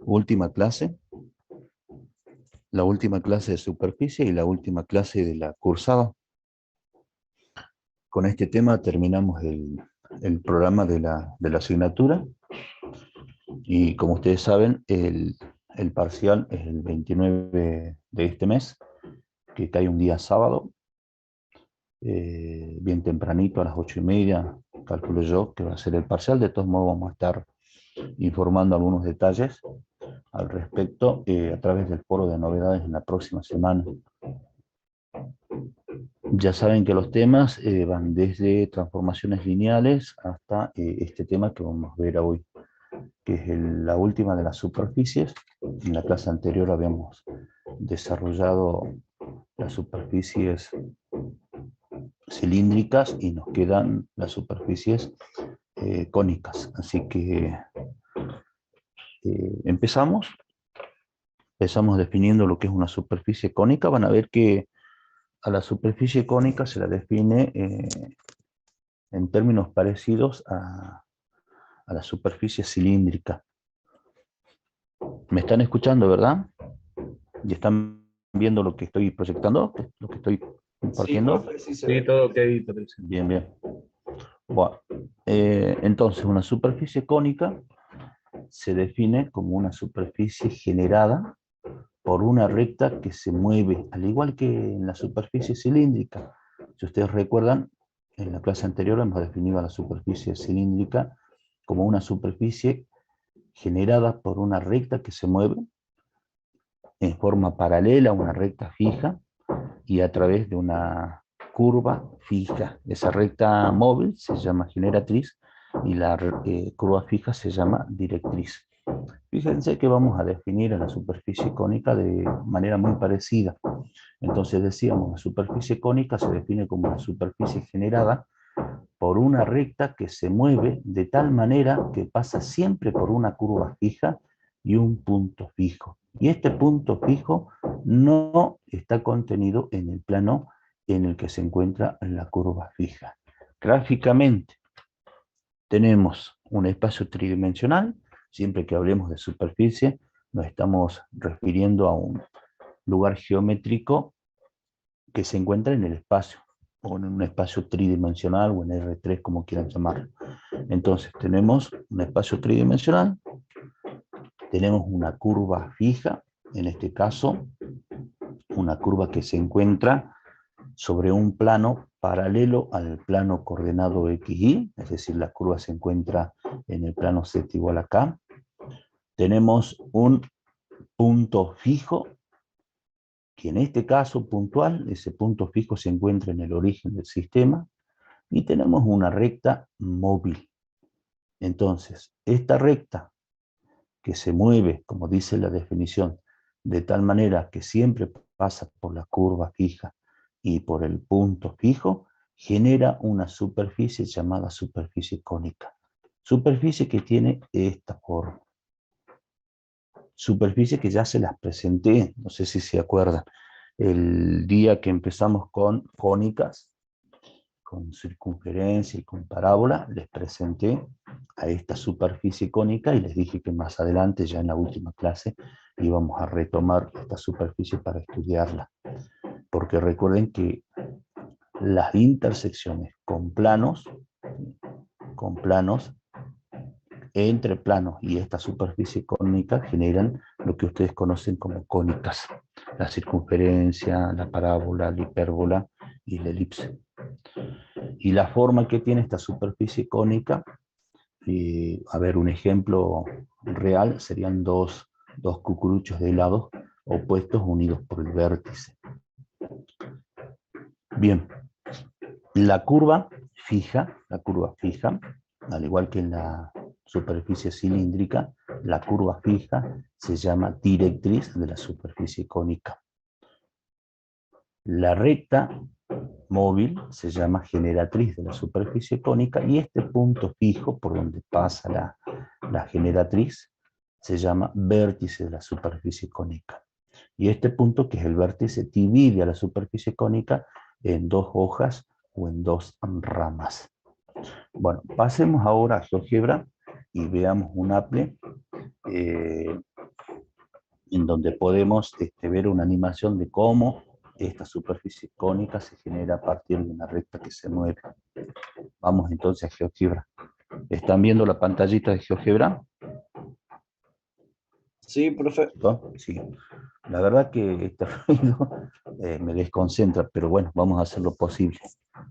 última clase, la última clase de superficie y la última clase de la cursada. Con este tema terminamos el programa de la asignatura y como ustedes saben, el parcial es el 29 de este mes, que cae un día sábado, bien tempranito a las 8:30, calculo yo que va a ser el parcial. De todos modos vamos a estar informando algunos detalles al respecto a través del foro de novedades en la próxima semana. Ya saben que los temas van desde transformaciones lineales hasta este tema que vamos a ver hoy, que es la última de las superficies. En la clase anterior habíamos desarrollado las superficies cilíndricas y nos quedan las superficies cónicas. Así que empezamos definiendo lo que es una superficie cónica. Van a ver que a la superficie cónica se la define en términos parecidos a la superficie cilíndrica. ¿Me están escuchando, verdad? ¿Y están viendo lo que estoy proyectando? ¿Lo que estoy Sí, compartiendo? profe, sí se Sí, ve. todo ok, Patricia. Bien, bien. Bueno, entonces una superficie cónica se define como una superficie generada por una recta que se mueve, al igual que en la superficie cilíndrica. Si ustedes recuerdan, en la clase anterior hemos definido a la superficie cilíndrica como una superficie generada por una recta que se mueve en forma paralela a una recta fija y a través de una curva fija. Esa recta móvil se llama generatriz y la curva fija se llama directriz. Fíjense que vamos a definir a la superficie cónica de manera muy parecida. Entonces decíamos, la superficie cónica se define como una superficie generada por una recta que se mueve de tal manera que pasa siempre por una curva fija y un punto fijo. Y este punto fijo no está contenido en el plano en el que se encuentra la curva fija. Gráficamente tenemos un espacio tridimensional. Siempre que hablemos de superficie nos estamos refiriendo a un lugar geométrico que se encuentra en el espacio, o en un espacio tridimensional, o en R3, como quieran llamarlo. Entonces, tenemos un espacio tridimensional, tenemos una curva fija, en este caso, una curva que se encuentra sobre un plano paralelo al plano coordenado XY, es decir, la curva se encuentra en el plano Z igual a K. Tenemos un punto fijo, que en este caso puntual, ese punto fijo se encuentra en el origen del sistema, y tenemos una recta móvil. Entonces, esta recta que se mueve, como dice la definición, de tal manera que siempre pasa por la curva fija y por el punto fijo, genera una superficie llamada superficie cónica. Superficie que tiene esta forma. Superficie que ya se las presenté, no sé si se acuerdan, el día que empezamos con cónicas, con circunferencia y con parábola, les presenté a esta superficie cónica y les dije que más adelante, ya en la última clase, íbamos a retomar esta superficie para estudiarla. Porque recuerden que las intersecciones con planos entre planos y esta superficie cónica generan lo que ustedes conocen como cónicas: la circunferencia, la parábola, la hipérbola y la elipse. Y la forma que tiene esta superficie cónica, a ver, un ejemplo real serían dos cucuruchos de lados opuestos unidos por el vértice. Bien, la curva fija, al igual que en la superficie cilíndrica, la curva fija se llama directriz de la superficie cónica. La recta móvil se llama generatriz de la superficie cónica, y este punto fijo por donde pasa la generatriz se llama vértice de la superficie cónica. Y este punto, que es el vértice, divide a la superficie cónica en dos hojas o en dos ramas. Bueno, pasemos ahora a GeoGebra y veamos un applet en donde podemos ver una animación de cómo esta superficie cónica se genera a partir de una recta que se mueve. Vamos entonces a GeoGebra. ¿Están viendo la pantallita de GeoGebra? Sí, profe. Sí. La verdad que este ruido me desconcentra, pero bueno, vamos a hacer lo posible.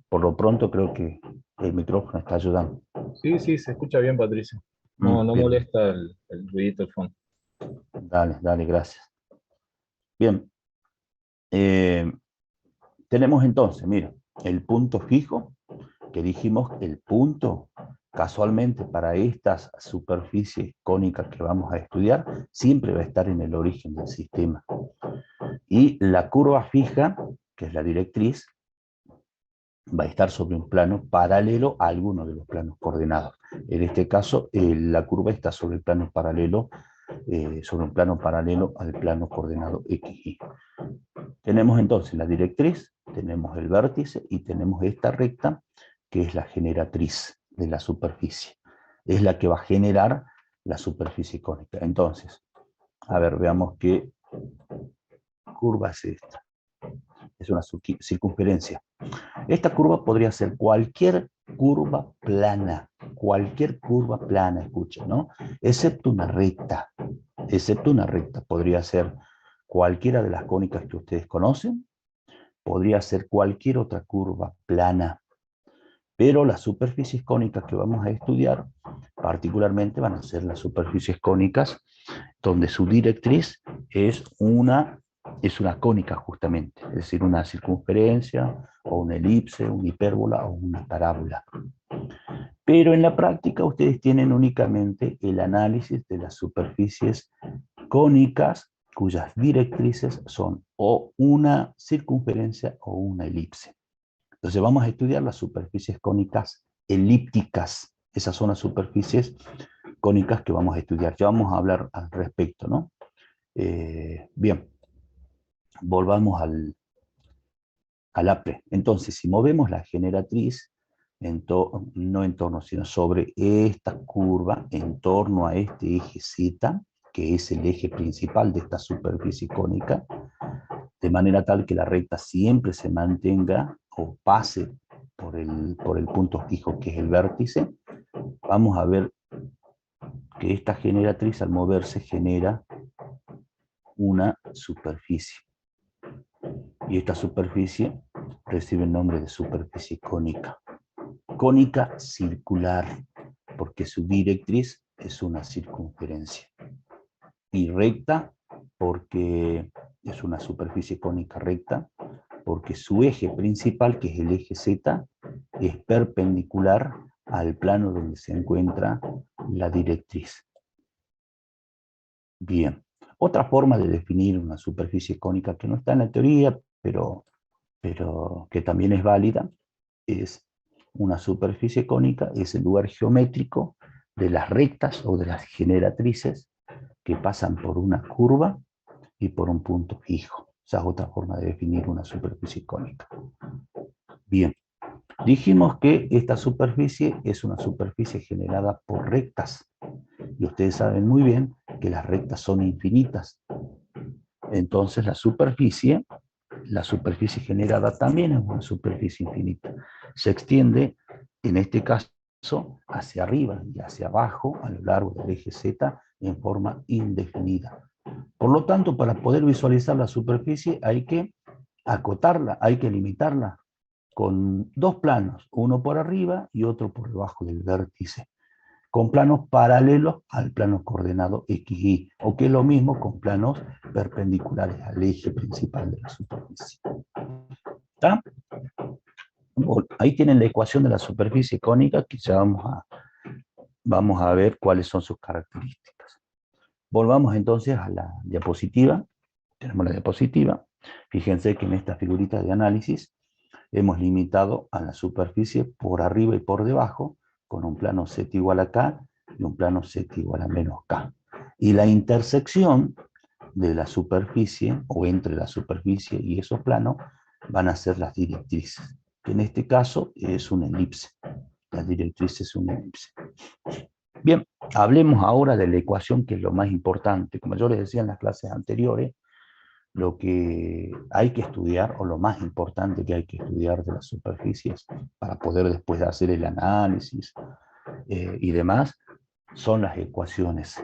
Por lo pronto creo que el micrófono está ayudando. Sí, sí, se escucha bien, Patricio. No, no Bien, molesta el ruidito de fondo. dale, dale, gracias. Bien, eh, tenemos entonces, mira, el punto fijo, que dijimos que el punto, casualmente para estas superficies cónicas que vamos a estudiar, siempre va a estar en el origen del sistema. Y la curva fija, que es la directriz, va a estar sobre un plano paralelo a alguno de los planos coordenados. En este caso, la curva está sobre el plano paralelo, sobre un plano paralelo al plano coordenado XY. Tenemos entonces la directriz, tenemos el vértice y tenemos esta recta, que es la generatriz de la superficie. Es la que va a generar la superficie cónica. Entonces, a ver, veamos qué curva es esta. Es una circunferencia. Esta curva podría ser cualquier curva plana, escuchen, ¿no? Excepto una recta, podría ser cualquiera de las cónicas que ustedes conocen, podría ser cualquier otra curva plana, pero las superficies cónicas que vamos a estudiar, particularmente van a ser las superficies cónicas donde su directriz es una cónica justamente, es decir, una circunferencia o una elipse, una hipérbola o una parábola. Pero en la práctica ustedes tienen únicamente el análisis de las superficies cónicas cuyas directrices son o una circunferencia o una elipse. Entonces vamos a estudiar las superficies cónicas elípticas. Esas son las superficies cónicas que vamos a estudiar. Ya vamos a hablar al respecto, ¿no? Bien, volvamos al APRE. Entonces, si movemos la generatriz, no en torno, sino sobre esta curva, en torno a este eje Z, que es el eje principal de esta superficie cónica, de manera tal que la recta siempre se mantenga o pase por el punto fijo que es el vértice, vamos a ver que esta generatriz al moverse genera una superficie. Y esta superficie recibe el nombre de superficie cónica. Cónica circular, porque su directriz es una circunferencia. Y recta, porque es una superficie cónica recta, porque su eje principal, que es el eje Z, es perpendicular al plano donde se encuentra la directriz. Bien. Otra forma de definir una superficie cónica que no está en la teoría, pero que también es válida, es una superficie cónica, es el lugar geométrico de las rectas o de las generatrices que pasan por una curva y por un punto fijo. Esa es otra forma de definir una superficie cónica. Bien, dijimos que esta superficie es una superficie generada por rectas. Y ustedes saben muy bien que las rectas son infinitas. Entonces la superficie generada también es una superficie infinita. Se extiende, en este caso, hacia arriba y hacia abajo a lo largo del eje Z en forma indefinida. Por lo tanto, para poder visualizar la superficie hay que acotarla, hay que limitarla con dos planos, uno por arriba y otro por debajo del vértice, con planos paralelos al plano coordenado XY, o que es lo mismo con planos perpendiculares al eje principal de la superficie. ¿Está? Ahí tienen la ecuación de la superficie cónica, que ya vamos a ver cuáles son sus características. Volvamos entonces a la diapositiva. Tenemos la diapositiva. Fíjense que en esta figurita de análisis hemos limitado a la superficie por arriba y por debajo, con un plano Z igual a K y un plano Z igual a menos K. Y la intersección de la superficie, o entre la superficie y esos planos, van a ser las directrices, que en este caso es una elipse. La directriz es una elipse. Bien, Hablemos ahora de la ecuación, que es lo más importante. Como yo les decía en las clases anteriores, lo que hay que estudiar, o lo más importante que hay que estudiar de las superficies para poder después hacer el análisis y demás, son las ecuaciones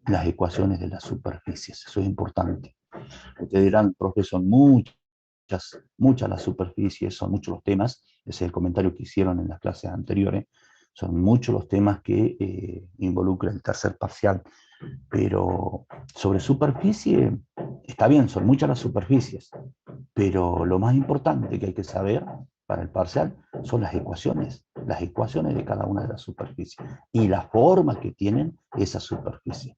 de las superficies. Eso es importante. Ustedes dirán, profesor, muchas las superficies, son muchos los temas, ese es el comentario que hicieron en las clases anteriores, son muchos los temas que involucran el tercer parcial, pero sobre superficie, está bien, son muchas las superficies, pero lo más importante que hay que saber para el parcial son las ecuaciones de cada una de las superficies y la forma que tienen esas superficies.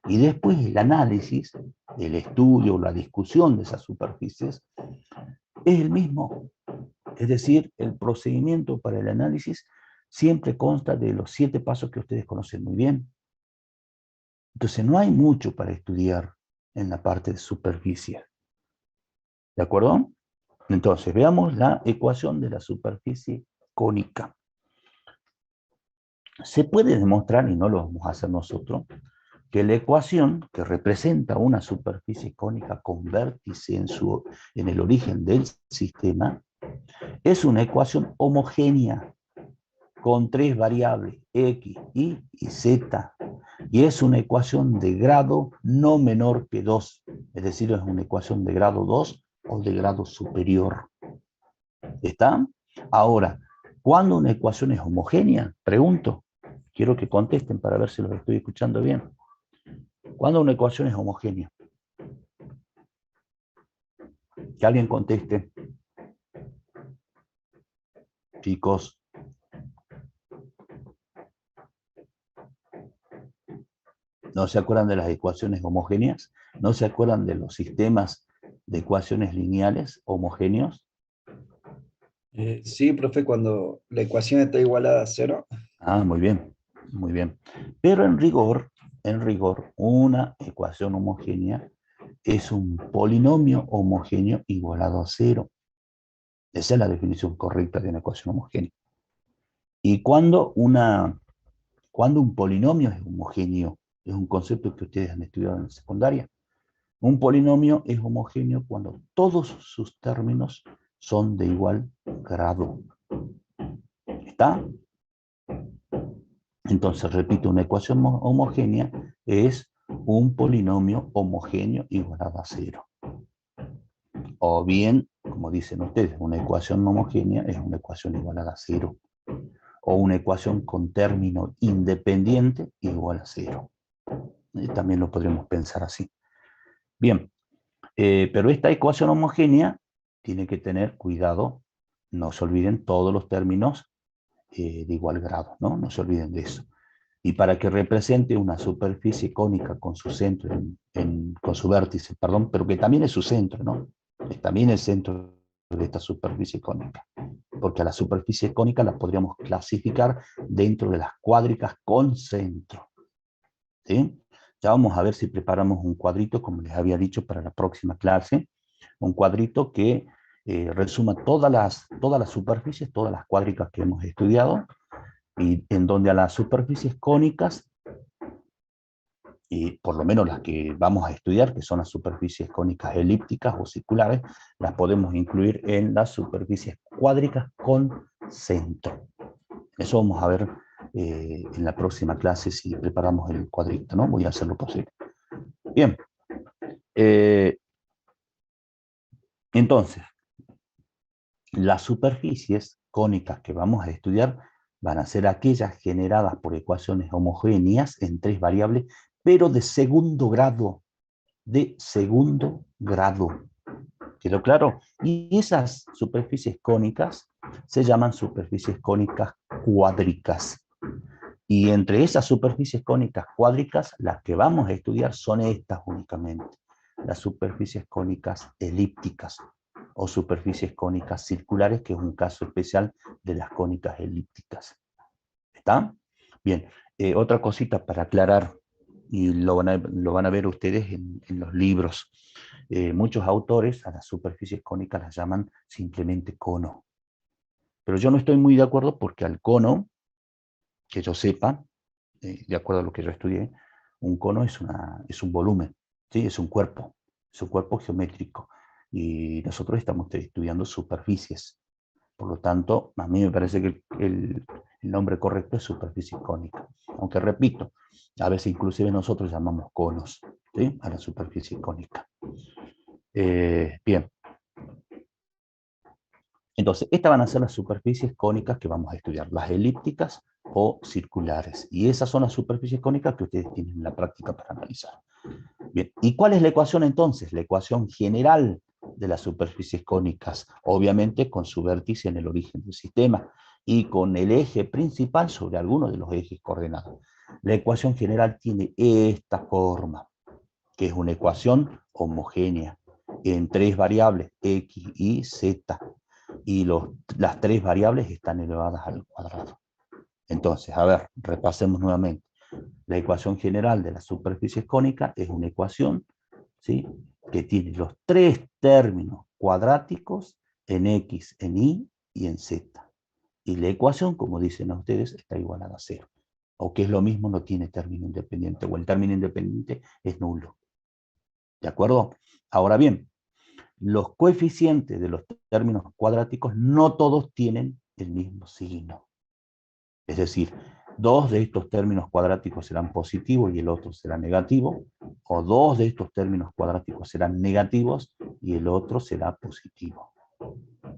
Y después el análisis, el estudio, la discusión de esas superficies es el mismo. Es decir, el procedimiento para el análisis siempre consta de los 7 pasos que ustedes conocen muy bien. Entonces no hay mucho para estudiar en la parte de superficie. ¿De acuerdo? Entonces, veamos la ecuación de la superficie cónica. Se puede demostrar, y no lo vamos a hacer nosotros, que la ecuación que representa una superficie cónica con vértice en el origen del sistema es una ecuación homogénea con 3 variables, x, y z, y es una ecuación de grado no menor que 2, es decir, es una ecuación de grado 2 o de grado superior. ¿Está? Ahora, ¿cuándo una ecuación es homogénea? Pregunto. Quiero que contesten para ver si los estoy escuchando bien. ¿Cuándo una ecuación es homogénea? Que alguien conteste. Chicos. ¿No se acuerdan de las ecuaciones homogéneas? ¿No se acuerdan de los sistemas de ecuaciones lineales homogéneos? Sí, profe, cuando la ecuación está igualada a cero. Ah, muy bien, muy bien. Pero en rigor, una ecuación homogénea es un polinomio homogéneo igualado a cero. Esa es la definición correcta de una ecuación homogénea. Y cuando un polinomio es homogéneo, es un concepto que ustedes han estudiado en la secundaria. Un polinomio es homogéneo cuando todos sus términos son de igual grado. ¿Está? Entonces, repito, una ecuación homogénea es un polinomio homogéneo igualado a cero. O bien, como dicen ustedes, una ecuación homogénea es una ecuación igualada a cero. O una ecuación con término independiente igual a cero. También lo podríamos pensar así. Bien, pero esta ecuación homogénea tiene que tener cuidado, no se olviden todos los términos de igual grado, ¿no? No se olviden de eso. Y para que represente una superficie cónica con su centro, con su vértice, perdón, pero que también es su centro, ¿no? Es también el centro de esta superficie cónica. Porque a la superficie cónica la podríamos clasificar dentro de las cuádricas con centro. ¿Sí? Ya vamos a ver si preparamos un cuadrito, como les había dicho, para la próxima clase. Un cuadrito que resuma todas las superficies, todas las cuádricas que hemos estudiado, y en donde a las superficies cónicas, y por lo menos las que vamos a estudiar, que son las superficies cónicas elípticas o circulares, las podemos incluir en las superficies cuádricas con centro. Eso vamos a ver en la próxima clase si preparamos el cuadrito, ¿no? Voy a hacer lo posible. Bien. Entonces, las superficies cónicas que vamos a estudiar van a ser aquellas generadas por ecuaciones homogéneas en 3 variables, pero de segundo grado. De segundo grado. ¿Quedó claro? Y esas superficies cónicas se llaman superficies cónicas cuádricas. Y entre esas superficies cónicas cuádricas, las que vamos a estudiar son estas únicamente. Las superficies cónicas elípticas o superficies cónicas circulares, que es un caso especial de las cónicas elípticas. ¿Está? Bien, otra cosita para aclarar, y lo van a ver ustedes en los libros. Muchos autores a las superficies cónicas las llaman simplemente cono. Pero yo no estoy muy de acuerdo porque al cono, que yo sepa, de acuerdo a lo que yo estudié, un cono es un volumen, ¿sí? Es un cuerpo geométrico. Y nosotros estamos estudiando superficies. Por lo tanto, a mí me parece que el nombre correcto es superficie cónica. Aunque repito, a veces inclusive nosotros llamamos conos, ¿sí? A la superficie cónica. Bien. Entonces, estas van a ser las superficies cónicas que vamos a estudiar, las elípticas o circulares. Y esas son las superficies cónicas que ustedes tienen en la práctica para analizar. Bien, ¿y cuál es la ecuación entonces? La ecuación general de las superficies cónicas, obviamente con su vértice en el origen del sistema y con el eje principal sobre alguno de los ejes coordenados. La ecuación general tiene esta forma, que es una ecuación homogénea en tres variables, x, y, z, y las tres variables están elevadas al cuadrado. Entonces, a ver, repasemos nuevamente. La ecuación general de las superficies cónicas es una ecuación, ¿sí?, que tiene los tres términos cuadráticos en x, en y y en z. Y la ecuación, como dicen a ustedes, está igualada a cero. O que es lo mismo, no tiene término independiente, o el término independiente es nulo. ¿De acuerdo? Ahora bien, los coeficientes de los términos cuadráticos no todos tienen el mismo signo. Es decir, dos de estos términos cuadráticos serán positivos y el otro será negativo, o dos de estos términos cuadráticos serán negativos y el otro será positivo.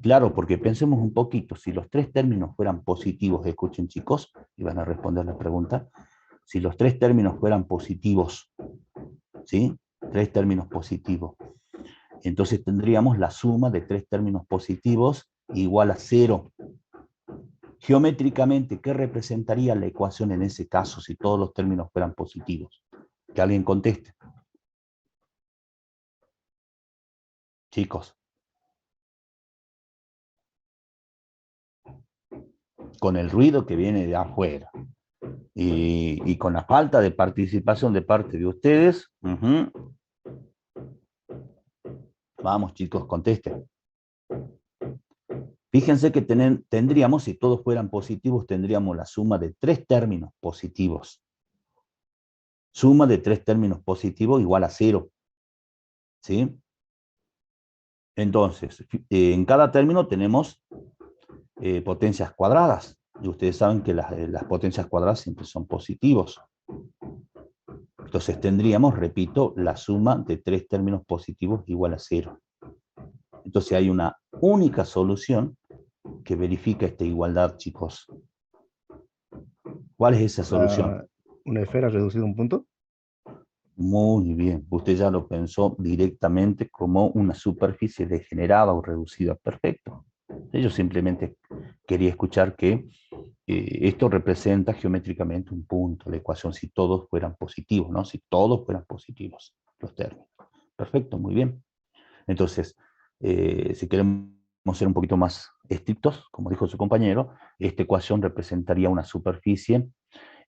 Claro, porque pensemos un poquito, si los tres términos fueran positivos, escuchen chicos, y van a responder la pregunta, si los tres términos fueran positivos, ¿sí? Tres términos positivos, entonces tendríamos la suma de tres términos positivos igual a 0. Geométricamente, ¿qué representaría la ecuación en ese caso si todos los términos fueran positivos? Que alguien conteste. Chicos. Con el ruido que viene de afuera y con la falta de participación de parte de ustedes, vamos chicos, contesten. Fíjense que tendríamos, si todos fueran positivos, tendríamos la suma de tres términos positivos. Suma de tres términos positivos igual a 0. ¿Sí? Entonces, en cada término tenemos potencias cuadradas. Y ustedes saben que las potencias cuadradas siempre son positivos. Entonces tendríamos, repito, la suma de tres términos positivos igual a 0. Entonces hay una única solución que verifica esta igualdad, chicos. ¿Cuál es esa solución? Una esfera reducida a un punto. Muy bien, usted ya lo pensó directamente como una superficie degenerada o reducida. Perfecto. Yo simplemente quería escuchar que esto representa geométricamente un punto, la ecuación, si todos fueran positivos, ¿no? Si todos fueran positivos los términos. Perfecto, muy bien. Entonces, si queremos ser un poquito más estrictos, como dijo su compañero, esta ecuación representaría una superficie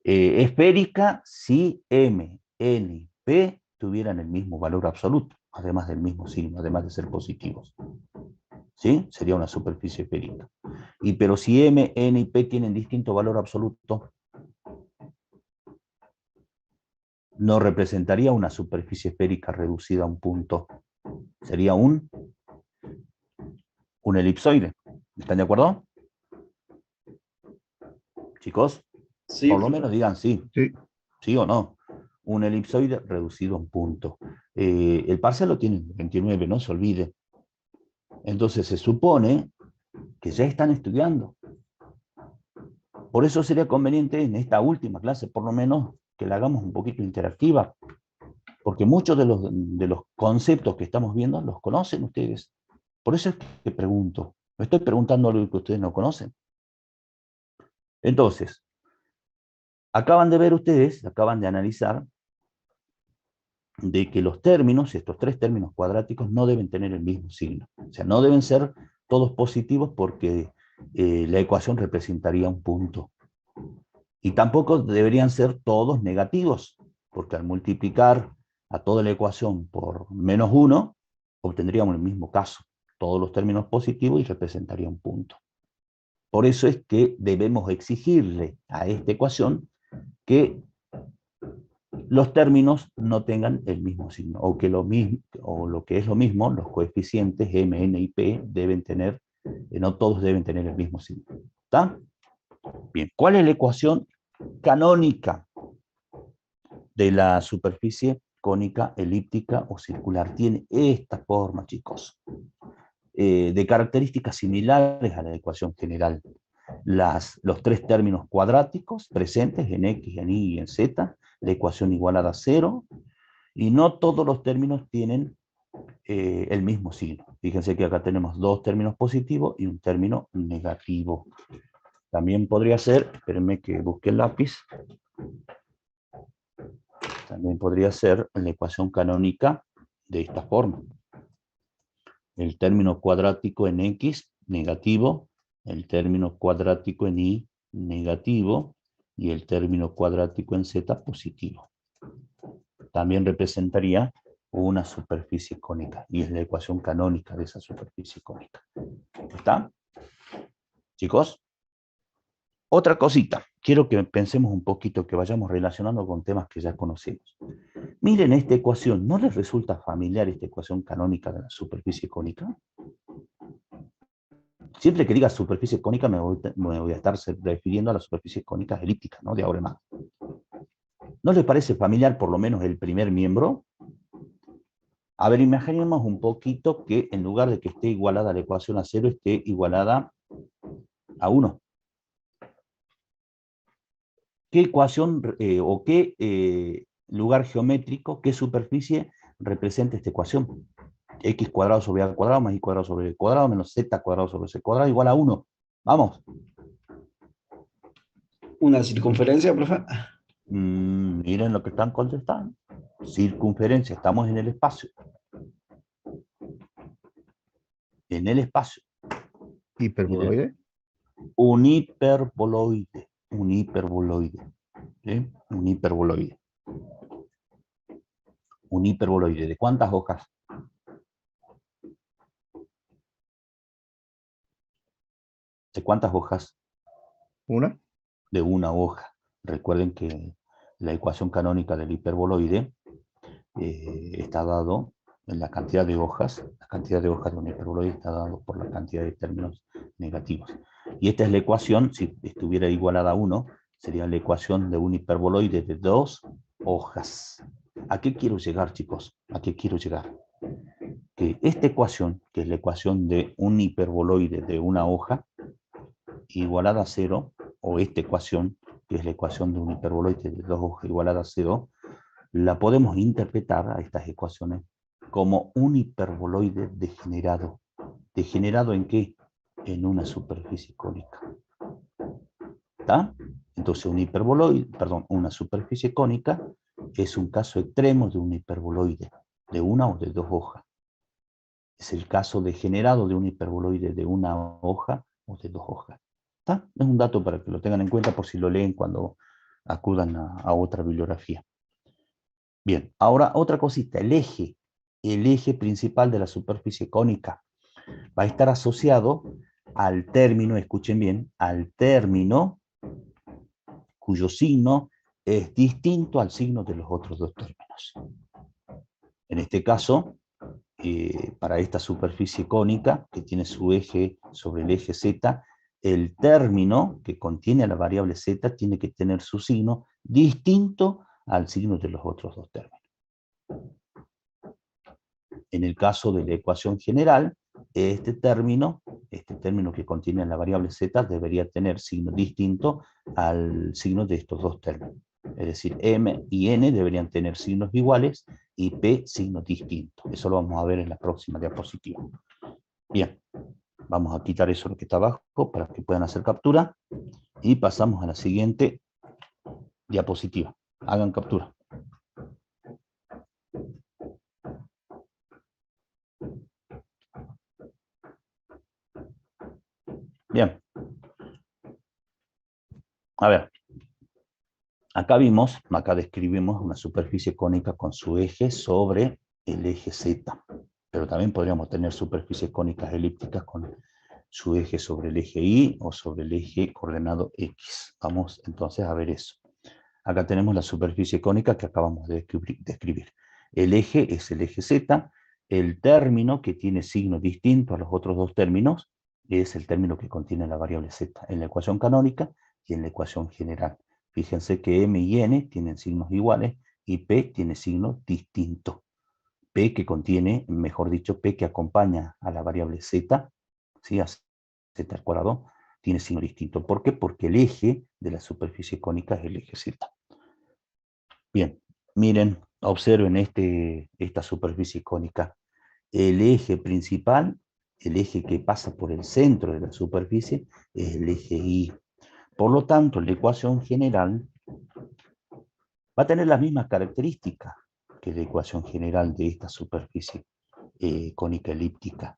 esférica si M, N y P tuvieran el mismo valor absoluto, además del mismo signo, además de ser positivos. ¿Sí? Sería una superficie esférica. Pero si M, N y P tienen distinto valor absoluto, no representaría una superficie esférica reducida a un punto. Sería un elipsoide. ¿Están de acuerdo? Chicos, Sí, por lo profe. menos digan sí. Sí. ¿Sí o no? Un elipsoide reducido a un punto. El parcial lo tienen 29, no se olvide. Entonces se supone que ya están estudiando. Por eso sería conveniente en esta última clase, por lo menos, que la hagamos un poquito interactiva. Porque muchos de los conceptos que estamos viendo los conocen ustedes. Por eso es que pregunto. Me estoy preguntando algo que ustedes no conocen. Entonces, acaban de ver ustedes, acaban de analizar de que los términos, estos tres términos cuadráticos, no deben tener el mismo signo. O sea, no deben ser todos positivos porque la ecuación representaría un punto. Y tampoco deberían ser todos negativos, porque al multiplicar a toda la ecuación por -1, obtendríamos el mismo caso, todos los términos positivos y representaría un punto. Por eso es que debemos exigirle a esta ecuación que los términos no tengan el mismo signo, o que lo que es lo mismo, los coeficientes m, n y p deben tener, no todos deben tener el mismo signo. ¿Está? Bien, ¿cuál es la ecuación canónica de la superficie cónica, elíptica o circular? Tiene esta forma, chicos, de características similares a la ecuación general. Los tres términos cuadráticos presentes en x, en y y en z, la ecuación igualada a 0, y no todos los términos tienen el mismo signo. Fíjense que acá tenemos dos términos positivos y un término negativo. También podría ser, espérenme que busque el lápiz, también podría ser la ecuación canónica de esta forma. El término cuadrático en x, negativo, el término cuadrático en y, negativo, y el término cuadrático en z, positivo. También representaría una superficie cónica, y es la ecuación canónica de esa superficie cónica. ¿Está? Chicos, otra cosita, quiero que pensemos un poquito, que vayamos relacionando con temas que ya conocemos. Miren esta ecuación, ¿no les resulta familiar esta ecuación canónica de la superficie cónica? Siempre que diga superficie cónica me voy a estar refiriendo a las superficies cónicas elípticas, ¿no? De ahora en más. ¿No les parece familiar por lo menos el primer miembro? A ver, imaginemos un poquito que en lugar de que esté igualada la ecuación a 0, esté igualada a 1. ¿Qué ecuación o qué lugar geométrico, qué superficie representa esta ecuación? X cuadrado sobre A cuadrado más Y cuadrado sobre B cuadrado menos Z cuadrado sobre C cuadrado igual a 1. Vamos. Una circunferencia, profe. Miren lo que están contestando. Circunferencia, estamos en el espacio. En el espacio. Hiperboloide. Un hiperboloide. Un hiperboloide. ¿Sí? Un hiperboloide. Un hiperboloide. ¿De cuántas hojas? ¿De cuántas hojas? Una. De una hoja. Recuerden que la ecuación canónica del hiperboloide está dado en la cantidad de hojas de un hiperboloide está dado por la cantidad de términos negativos. Y esta es la ecuación, si estuviera igualada a 1, sería la ecuación de un hiperboloide de 2 hojas. ¿A qué quiero llegar, chicos? ¿A qué quiero llegar? Que esta ecuación, que es la ecuación de un hiperboloide de una hoja, igualada a 0, o esta ecuación, que es la ecuación de un hiperboloide de 2 hojas igualada a 0, la podemos interpretar a estas ecuaciones como un hiperboloide degenerado. ¿Degenerado en qué? En una superficie cónica. ¿Está? Entonces un hiperboloide, perdón, una superficie cónica es un caso extremo de un hiperboloide, de una o de 2 hojas. Es el caso degenerado de un hiperboloide de una hoja o de 2 hojas. ¿Está? Es un dato para que lo tengan en cuenta por si lo leen cuando acudan a otra bibliografía. Bien, ahora otra cosita, el eje principal de la superficie cónica va a estar asociado al término, escuchen bien, al término cuyo signo es distinto al signo de los otros dos términos. En este caso, para esta superficie cónica, que tiene su eje sobre el eje Z, el término que contiene a la variable Z tiene que tener su signo distinto al signo de los otros dos términos. En el caso de la ecuación general, este término que contiene la variable z debería tener signo distinto al signo de estos dos términos. Es decir, m y n deberían tener signos iguales y p signos distintos. Eso lo vamos a ver en la próxima diapositiva. Bien, vamos a quitar eso lo que está abajo para que puedan hacer captura y pasamos a la siguiente diapositiva. Hagan captura. Bien. A ver. Acá describimos una superficie cónica con su eje sobre el eje Z. Pero también podríamos tener superficies cónicas elípticas con su eje sobre el eje Y o sobre el eje coordenado X. Vamos entonces a ver eso. Acá tenemos la superficie cónica que acabamos de describir. El eje es el eje Z, el término que tiene signo distinto a los otros dos términos es el término que contiene la variable Z en la ecuación canónica y en la ecuación general. Fíjense que M y N tienen signos iguales y P tiene signo distinto. P que contiene, mejor dicho, P que acompaña a la variable Z, ¿sí? A Z al cuadrado, tiene signo distinto. ¿Por qué? Porque el eje de la superficie cónica es el eje Z. Bien, miren, observen esta superficie cónica. El eje principal, el eje que pasa por el centro de la superficie, es el eje Y. Por lo tanto, la ecuación general va a tener las mismas características que la ecuación general de esta superficie cónica elíptica.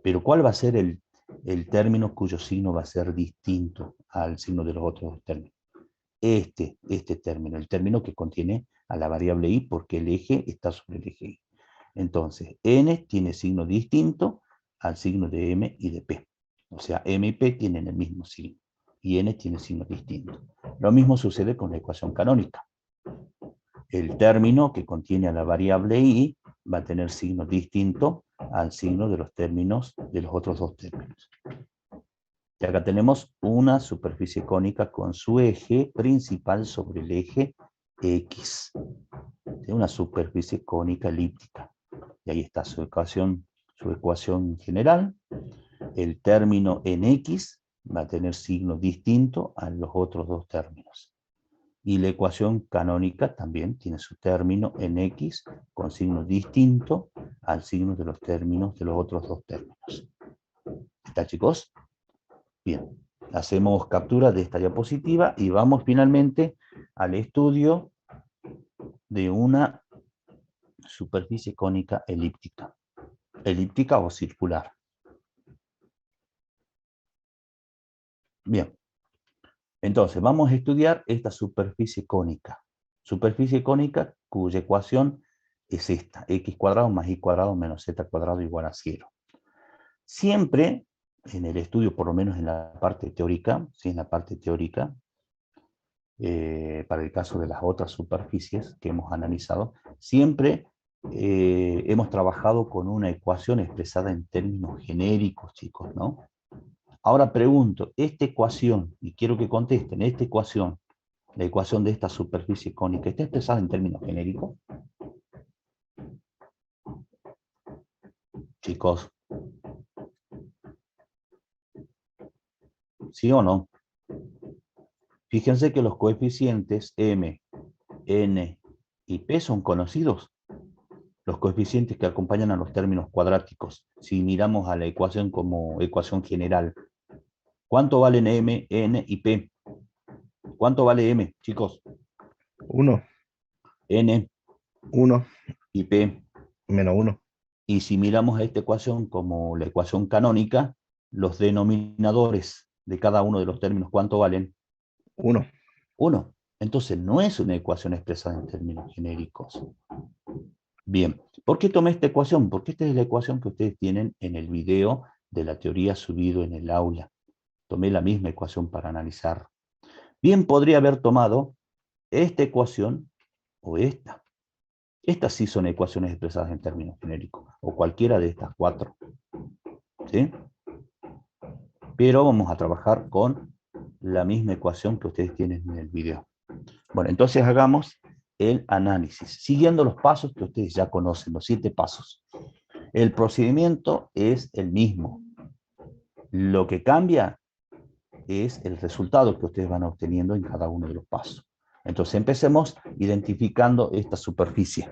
Pero ¿cuál va a ser el término cuyo signo va a ser distinto al signo de los otros dos términos? Este término, el término que contiene a la variable y porque el eje está sobre el eje y. Entonces, n tiene signo distinto al signo de m y de p. O sea, m y p tienen el mismo signo y n tiene signo distinto. Lo mismo sucede con la ecuación canónica. El término que contiene a la variable y va a tener signo distinto al signo de los términos de los otros dos términos. Y acá tenemos una superficie cónica con su eje principal sobre el eje X. Una superficie cónica elíptica. Y ahí está su ecuación general. El término en X va a tener signo distinto a los otros dos términos. Y la ecuación canónica también tiene su término en X con signo distinto al signo de los términos de los otros dos términos. ¿Está, chicos? Bien, hacemos captura de esta diapositiva y vamos finalmente al estudio de una superficie cónica elíptica. Elíptica o circular. Bien, entonces vamos a estudiar esta superficie cónica. Superficie cónica cuya ecuación es esta, x cuadrado más y cuadrado menos z cuadrado igual a 0. Siempre en el estudio, por lo menos en la parte teórica, ¿sí? En la parte teórica, para el caso de las otras superficies que hemos analizado, siempre hemos trabajado con una ecuación expresada en términos genéricos, chicos, ¿no? Ahora pregunto, esta ecuación, y quiero que contesten, esta ecuación, la ecuación de esta superficie cónica, ¿está expresada en términos genéricos? Chicos, ¿sí o no? Fíjense que los coeficientes m, n y p son conocidos. Los coeficientes que acompañan a los términos cuadráticos. Si miramos a la ecuación como ecuación general. ¿Cuánto valen m, n y p? ¿Cuánto vale m, chicos? 1, N 1, y p. menos 1. Y si miramos a esta ecuación como la ecuación canónica, los denominadores de cada uno de los términos, ¿cuánto valen? 1. 1. Entonces no es una ecuación expresada en términos genéricos. Bien, ¿por qué tomé esta ecuación? Porque esta es la ecuación que ustedes tienen en el video de la teoría subido en el aula. Tomé la misma ecuación para analizar. Bien podría haber tomado esta ecuación o esta. Estas sí son ecuaciones expresadas en términos genéricos, o cualquiera de estas cuatro. ¿Sí? Pero vamos a trabajar con la misma ecuación que ustedes tienen en el video. Bueno, entonces hagamos el análisis, siguiendo los pasos que ustedes ya conocen, los 7 pasos. El procedimiento es el mismo. Lo que cambia es el resultado que ustedes van obteniendo en cada uno de los pasos. Entonces empecemos identificando esta superficie.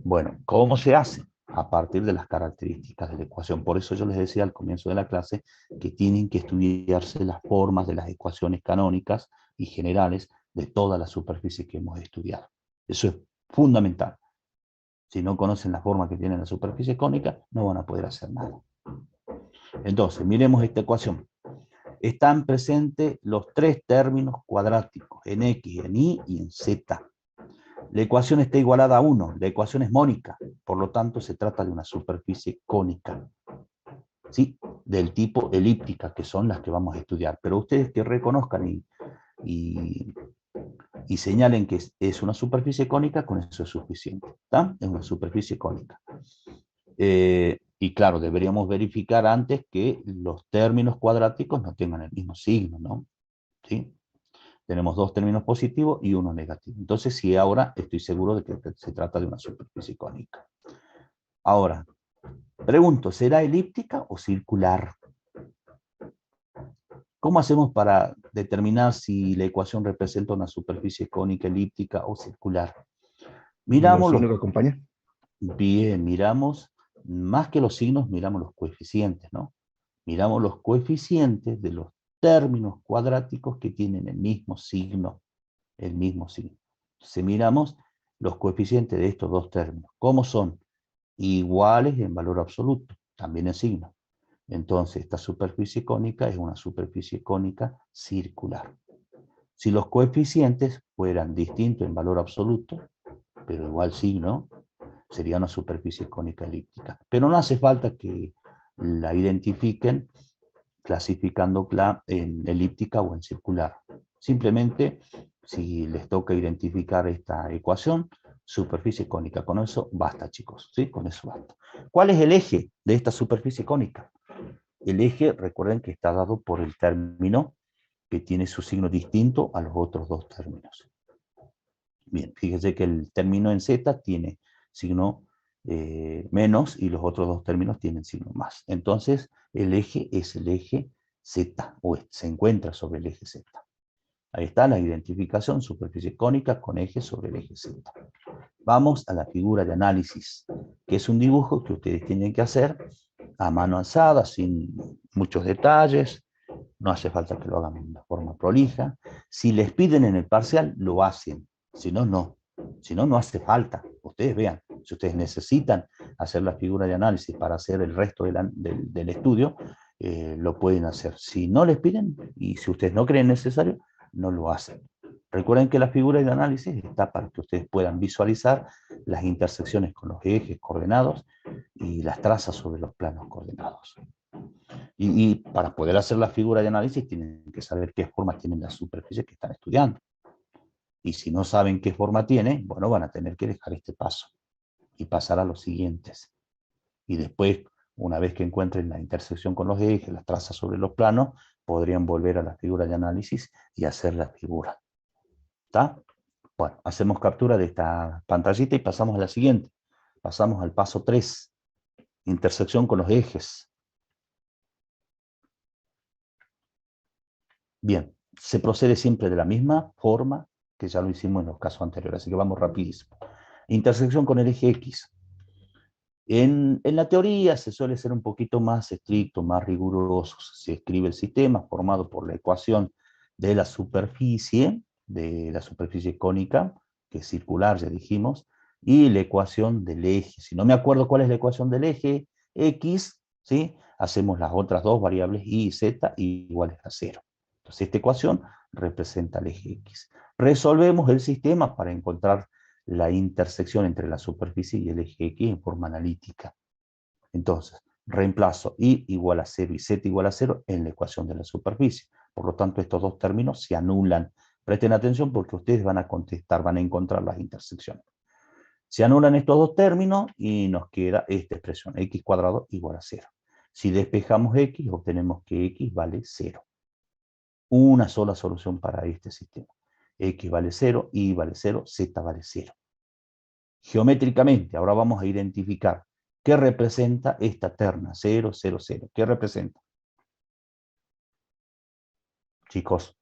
Bueno, ¿cómo se hace? A partir de las características de la ecuación. Por eso yo les decía al comienzo de la clase que tienen que estudiarse las formas de las ecuaciones canónicas y generales de toda la superficie que hemos estudiado. Eso es fundamental. Si no conocen la forma que tiene la superficie cónica, no van a poder hacer nada. Entonces, miremos esta ecuación. Están presentes los tres términos cuadráticos, en X, en Y y en Z. La ecuación está igualada a 1, la ecuación es mónica, por lo tanto se trata de una superficie cónica, ¿sí? Del tipo elíptica, que son las que vamos a estudiar. Pero ustedes que reconozcan y y señalen que es una superficie cónica, con eso es suficiente. ¿Está? Es una superficie cónica. Y claro, deberíamos verificar antes que los términos cuadráticos no tengan el mismo signo, ¿no? ¿Sí? Tenemos dos términos positivos y uno negativo. Entonces, sí, ahora estoy seguro de que se trata de una superficie cónica. Ahora, pregunto, ¿será elíptica o circular? ¿Cómo hacemos para determinar si la ecuación representa una superficie cónica, elíptica o circular? Los Miramos signos que acompañan. bien, miramos, más que los signos, miramos los coeficientes, ¿no? Miramos los coeficientes de los términos cuadráticos que tienen el mismo signo, el mismo signo. Entonces miramos los coeficientes de estos dos términos. ¿Cómo son? Iguales en valor absoluto, también en signo. Entonces, esta superficie cónica es una superficie cónica circular. Si los coeficientes fueran distintos en valor absoluto, pero igual signo, sería una superficie cónica elíptica. Pero no hace falta que la identifiquen clasificándola en elíptica o en circular. Simplemente, si les toca identificar esta ecuación, superficie cónica, con eso basta, chicos, ¿sí? Con eso basta. ¿Cuál es el eje de esta superficie cónica? El eje, recuerden que está dado por el término que tiene su signo distinto a los otros dos términos. Bien, fíjense que el término en Z tiene signo menos y los otros dos términos tienen signo más. Entonces, el eje es el eje Z, o se encuentra sobre el eje Z. Ahí está la identificación, superficie cónica con eje sobre el eje Z. Vamos a la figura de análisis, que es un dibujo que ustedes tienen que hacer a mano alzada, sin muchos detalles. No hace falta que lo hagan de forma prolija. Si les piden en el parcial, lo hacen. Si no, no. Si no, no hace falta. Ustedes vean, si ustedes necesitan hacer la figura de análisis para hacer el resto del estudio, lo pueden hacer. Si no les piden, y si ustedes no creen necesario, no lo hacen. Recuerden que la figura de análisis está para que ustedes puedan visualizar las intersecciones con los ejes coordenados y las trazas sobre los planos coordenados. Y para poder hacer la figura de análisis tienen que saber qué forma tienen las superficies que están estudiando. Y si no saben qué forma tiene, bueno, van a tener que dejar este paso y pasar a los siguientes. Y después, una vez que encuentren la intersección con los ejes, las trazas sobre los planos, podrían volver a la figura de análisis y hacer la figura. ¿Está? Bueno, hacemos captura de esta pantallita y pasamos a la siguiente. Pasamos al paso 3, intersección con los ejes. Bien, se procede siempre de la misma forma que ya lo hicimos en los casos anteriores, así que vamos rapidísimo. Intersección con el eje X. En la teoría se suele ser un poquito más estricto, más riguroso. Se escribe el sistema formado por la ecuación de la superficie cónica, que es circular, ya dijimos, y la ecuación del eje. Si no me acuerdo cuál es la ecuación del eje X, ¿sí? Hacemos las otras dos variables y z iguales a 0. Entonces esta ecuación representa el eje X. Resolvemos el sistema para encontrar la intersección entre la superficie y el eje X en forma analítica. Entonces, reemplazo y igual a 0 y z igual a 0 en la ecuación de la superficie. Por lo tanto, estos dos términos se anulan. Presten atención porque ustedes van a contestar, van a encontrar las intersecciones. Se anulan estos dos términos y nos queda esta expresión, x cuadrado igual a 0. Si despejamos x, obtenemos que x vale 0. Una sola solución para este sistema. X vale 0, Y vale 0, Z vale 0. Geométricamente, ahora vamos a identificar qué representa esta terna, 0, 0, 0. ¿Qué representa? Chicos,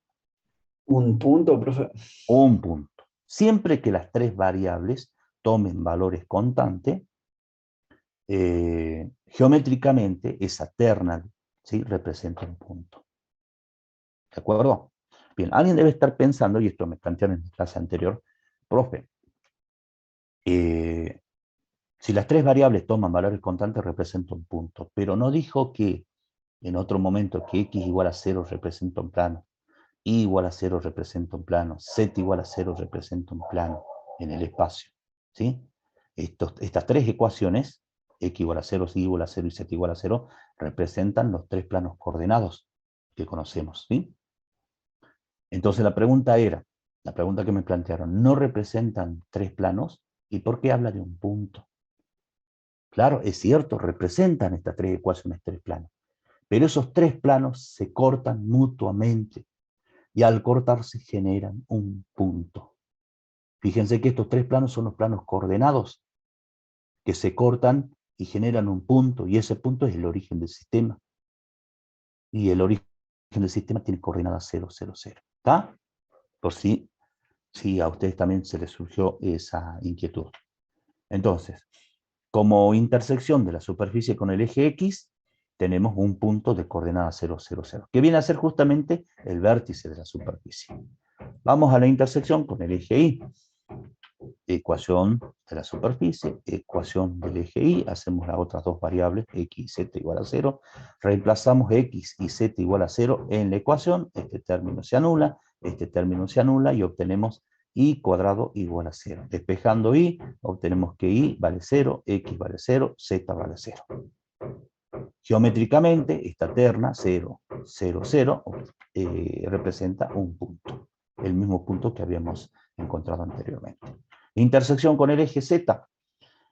Un punto, profe. un punto. Siempre que las tres variables tomen valores constantes, geométricamente esa terna, ¿sí?, representa un punto. ¿De acuerdo? Bien, alguien debe estar pensando, y esto me plantearon en la clase anterior, profe, si las tres variables toman valores constantes representa un punto, pero no dijo que en otro momento que x igual a 0 representa un plano, y igual a 0 representa un plano, z igual a 0 representa un plano en el espacio. ¿Sí? Estas tres ecuaciones, x igual a 0, y igual a 0 y z igual a 0, representan los tres planos coordenados que conocemos. ¿Sí? Entonces la pregunta era, La pregunta que me plantearon, ¿no representan tres planos? ¿Y por qué habla de un punto? Claro, es cierto, representan estas tres ecuaciones tres planos, pero esos tres planos se cortan mutuamente y al cortarse generan un punto. Fíjense que estos tres planos son los planos coordenados, que se cortan y generan un punto, y ese punto es el origen del sistema. Y el origen del sistema tiene coordenadas 0, 0, 0. ¿Está? Por si a ustedes también se les surgió esa inquietud. Entonces, como intersección de la superficie con el eje X, tenemos un punto de coordenada 0, 0, 0, que viene a ser justamente el vértice de la superficie. Vamos a la intersección con el eje Y. Ecuación de la superficie, ecuación del eje Y, hacemos las otras dos variables, x y z igual a 0, reemplazamos x y z igual a 0 en la ecuación, este término se anula y obtenemos y cuadrado igual a 0. Despejando y, obtenemos que y vale 0, x vale 0, z vale 0. Geométricamente, esta terna 0, 0, 0 representa un punto, el mismo punto que habíamos encontrado anteriormente. Intersección con el eje Z,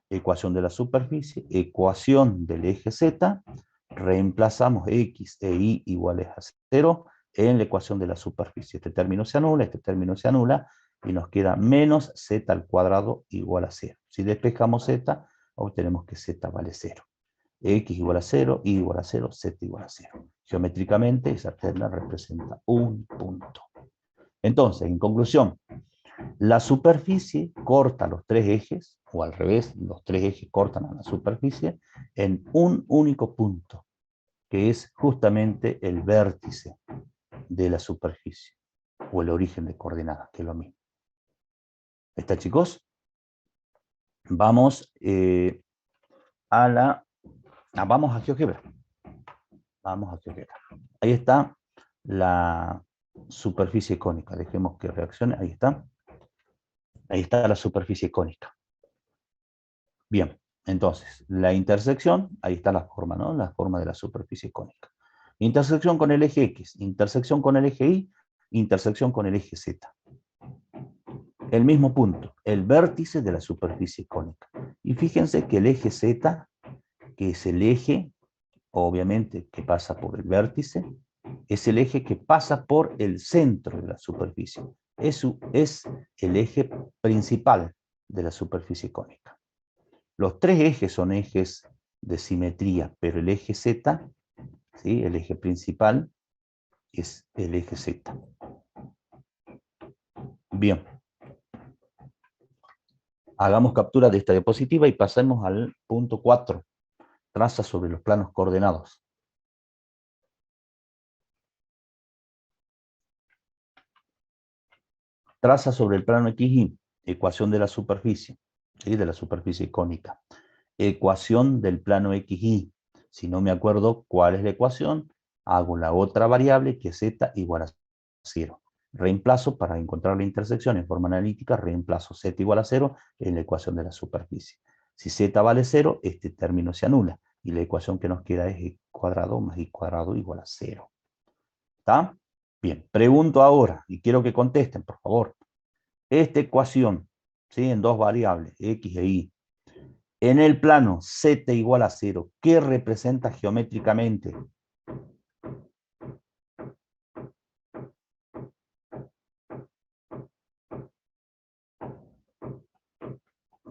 ecuación de la superficie, ecuación del eje Z, reemplazamos x e y iguales a 0 en la ecuación de la superficie. Este término se anula, y nos queda menos z al cuadrado igual a 0. Si despejamos z, obtenemos que z vale 0. X igual a 0, y igual a 0, z igual a 0. Geométricamente, esa terna representa un punto. Entonces, en conclusión, la superficie corta los tres ejes, o al revés, los tres ejes cortan a la superficie en un único punto, que es justamente el vértice de la superficie, o el origen de coordenadas, que es lo mismo. ¿Está, chicos? Vamos vamos a GeoGebra. Vamos a GeoGebra. Ahí está la superficie cónica. Dejemos que reaccione. Ahí está. Ahí está la superficie cónica. Bien, entonces, la intersección, ahí está la forma, ¿no? La forma de la superficie cónica. Intersección con el eje X, intersección con el eje Y, intersección con el eje Z. El mismo punto, el vértice de la superficie cónica. Y fíjense que el eje Z, que es el eje, obviamente, que pasa por el vértice, es el eje que pasa por el centro de la superficie. Eso es el eje principal de la superficie cónica. Los tres ejes son ejes de simetría, pero el eje Z, ¿sí? El eje principal, es el eje Z. Bien. Hagamos captura de esta diapositiva y pasemos al punto 4. Traza sobre los planos coordenados. Traza sobre el plano XY, ecuación de la superficie, ¿sí? De la superficie cónica. Ecuación del plano XY. Si no me acuerdo cuál es la ecuación, hago la otra variable que es z igual a 0. Reemplazo para encontrar la intersección en forma analítica, reemplazo z igual a 0 en la ecuación de la superficie. Si z vale 0, este término se anula y la ecuación que nos queda es y cuadrado más y cuadrado igual a 0. ¿Está? Bien, pregunto ahora y quiero que contesten, por favor. Esta ecuación, ¿sí? En dos variables, x e y, en el plano z igual a 0, ¿qué representa geométricamente?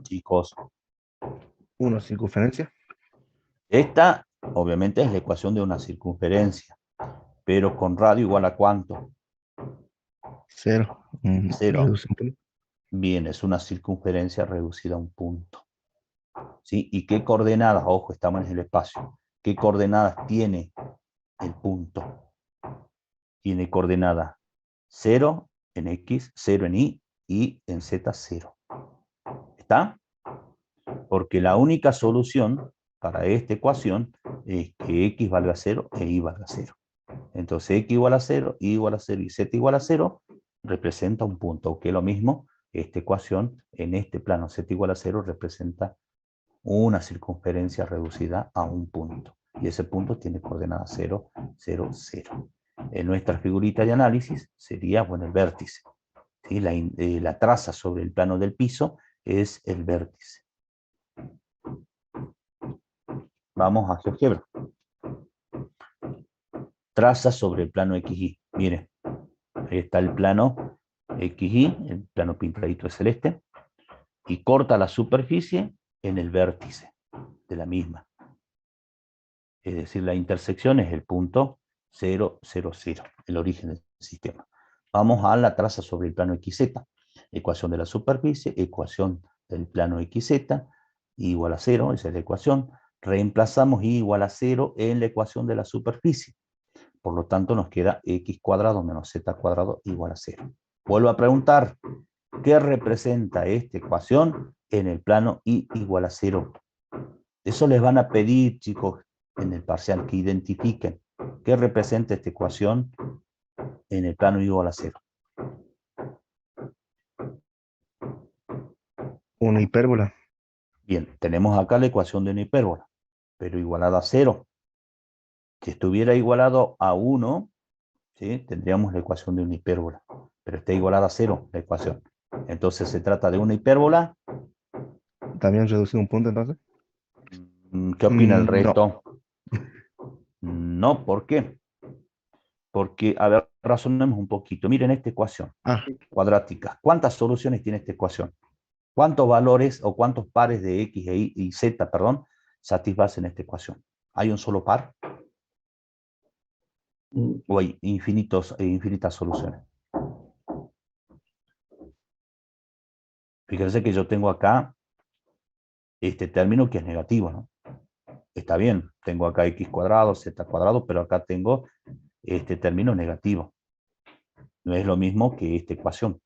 Chicos, 1 circunferencia. esta obviamente es la ecuación de una circunferencia, pero con radio igual a ¿cuánto? 0. 0. Bien, es una circunferencia reducida a un punto. ¿Sí? ¿Y qué coordenadas? Ojo, estamos en el espacio. ¿Qué coordenadas tiene el punto? Tiene coordenada 0 en X, 0 en Y y en Z 0. ¿Está? Porque la única solución para esta ecuación es que X valga 0 e Y valga 0. Entonces X igual a 0, Y igual a 0 y Z igual a 0 representa un punto, que es lo mismo, esta ecuación en este plano Z igual a 0 representa una circunferencia reducida a un punto. Y ese punto tiene coordenadas 0, 0, 0. En nuestra figurita de análisis sería, bueno, el vértice. ¿sí? La traza sobre el plano del piso es el vértice. Vamos a GeoGebra. Traza sobre el plano XY. Miren, ahí está el plano XY, el plano pintadito de celeste, y corta la superficie en el vértice de la misma. Es decir, la intersección es el punto 0, 0, 0, el origen del sistema. Vamos a la traza sobre el plano XZ. Ecuación de la superficie, ecuación del plano XZ, igual a 0, esa es la ecuación. Reemplazamos y igual a 0 en la ecuación de la superficie. Por lo tanto, nos queda x cuadrado menos z cuadrado igual a 0. Vuelvo a preguntar, ¿qué representa esta ecuación en el plano y igual a 0? Eso les van a pedir, chicos, en el parcial, que identifiquen qué representa esta ecuación en el plano y igual a 0. Una hipérbola. Bien, tenemos acá la ecuación de una hipérbola, pero igualada a 0. Si estuviera igualado a 1, ¿sí? Tendríamos la ecuación de una hipérbola, pero está igualada a 0 la ecuación. Entonces se trata de una hipérbola. También reducir un punto entonces. ¿Qué opina el No. resto? No, ¿por qué? Porque, a ver, razonemos un poquito. Miren esta ecuación cuadrática. ¿Cuántas soluciones tiene esta ecuación? ¿Cuántos valores o cuántos pares de x y z, perdón, satisfacen esta ecuación? ¿Hay un solo par? ¿O hay infinitas soluciones? Fíjense que yo tengo acá este término que es negativo, ¿no? Está bien, tengo acá x cuadrado, z cuadrado, pero acá tengo este término negativo. No es lo mismo que esta ecuación.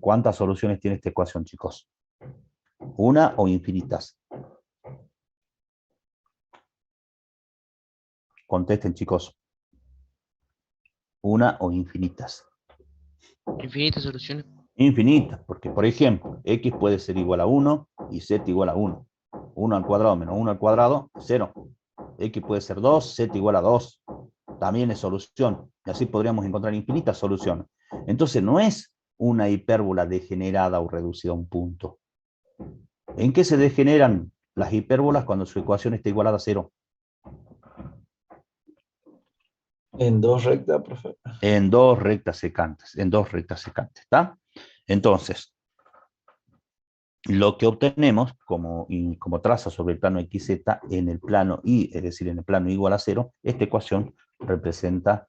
¿Cuántas soluciones tiene esta ecuación, chicos? ¿Una o infinitas? Contesten, chicos. ¿Una o infinitas? Infinitas soluciones. Infinitas, porque por ejemplo, x puede ser igual a 1 y z igual a 1. 1 al cuadrado menos 1 al cuadrado, 0. X puede ser 2, z igual a 2. También es solución. Y así podríamos encontrar infinitas soluciones. Entonces no es una hipérbola degenerada o reducida a un punto. ¿En qué se degeneran las hipérbolas cuando su ecuación está igualada a 0? En dos rectas, profe. En dos rectas secantes. En dos rectas secantes, ¿está? Entonces, lo que obtenemos como traza sobre el plano XZ en el plano Y, es decir, en el plano igual a 0, esta ecuación representa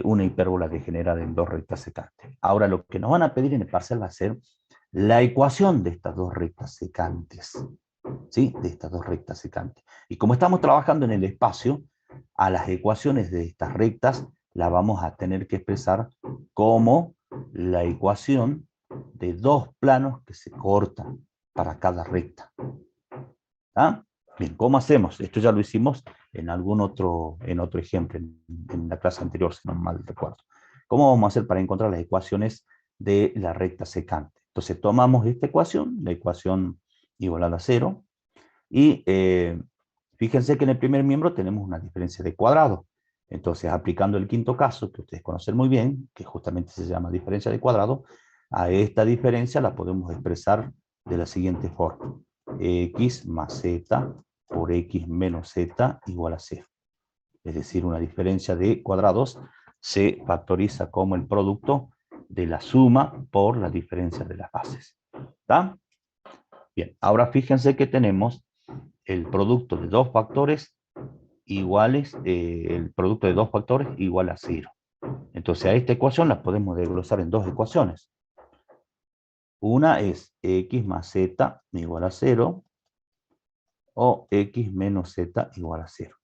una hipérbola degenerada en dos rectas secantes. Ahora, lo que nos van a pedir en el parcial va a ser la ecuación de estas dos rectas secantes. ¿Sí? De estas dos rectas secantes. Y como estamos trabajando en el espacio, a las ecuaciones de estas rectas las vamos a tener que expresar como la ecuación de dos planos que se cortan para cada recta. ¿Ah? Bien, ¿cómo hacemos? Esto ya lo hicimos en otro ejemplo, en la clase anterior, si no mal recuerdo. ¿Cómo vamos a hacer para encontrar las ecuaciones de la recta secante? Entonces tomamos esta ecuación, la ecuación igualada a 0, y fíjense que en el primer miembro tenemos una diferencia de cuadrado. Entonces, aplicando el quinto caso, que ustedes conocen muy bien, que justamente se llama diferencia de cuadrado, a esta diferencia la podemos expresar de la siguiente forma. X más z por x menos z igual a 0. Es decir, una diferencia de cuadrados se factoriza como el producto de la suma por la diferencia de las bases. ¿Está? Bien, ahora fíjense que tenemos el producto de dos factores iguales, el producto de dos factores igual a 0. Entonces a esta ecuación la podemos desglosar en dos ecuaciones. Una es x más z igual a 0 o x menos z igual a 0.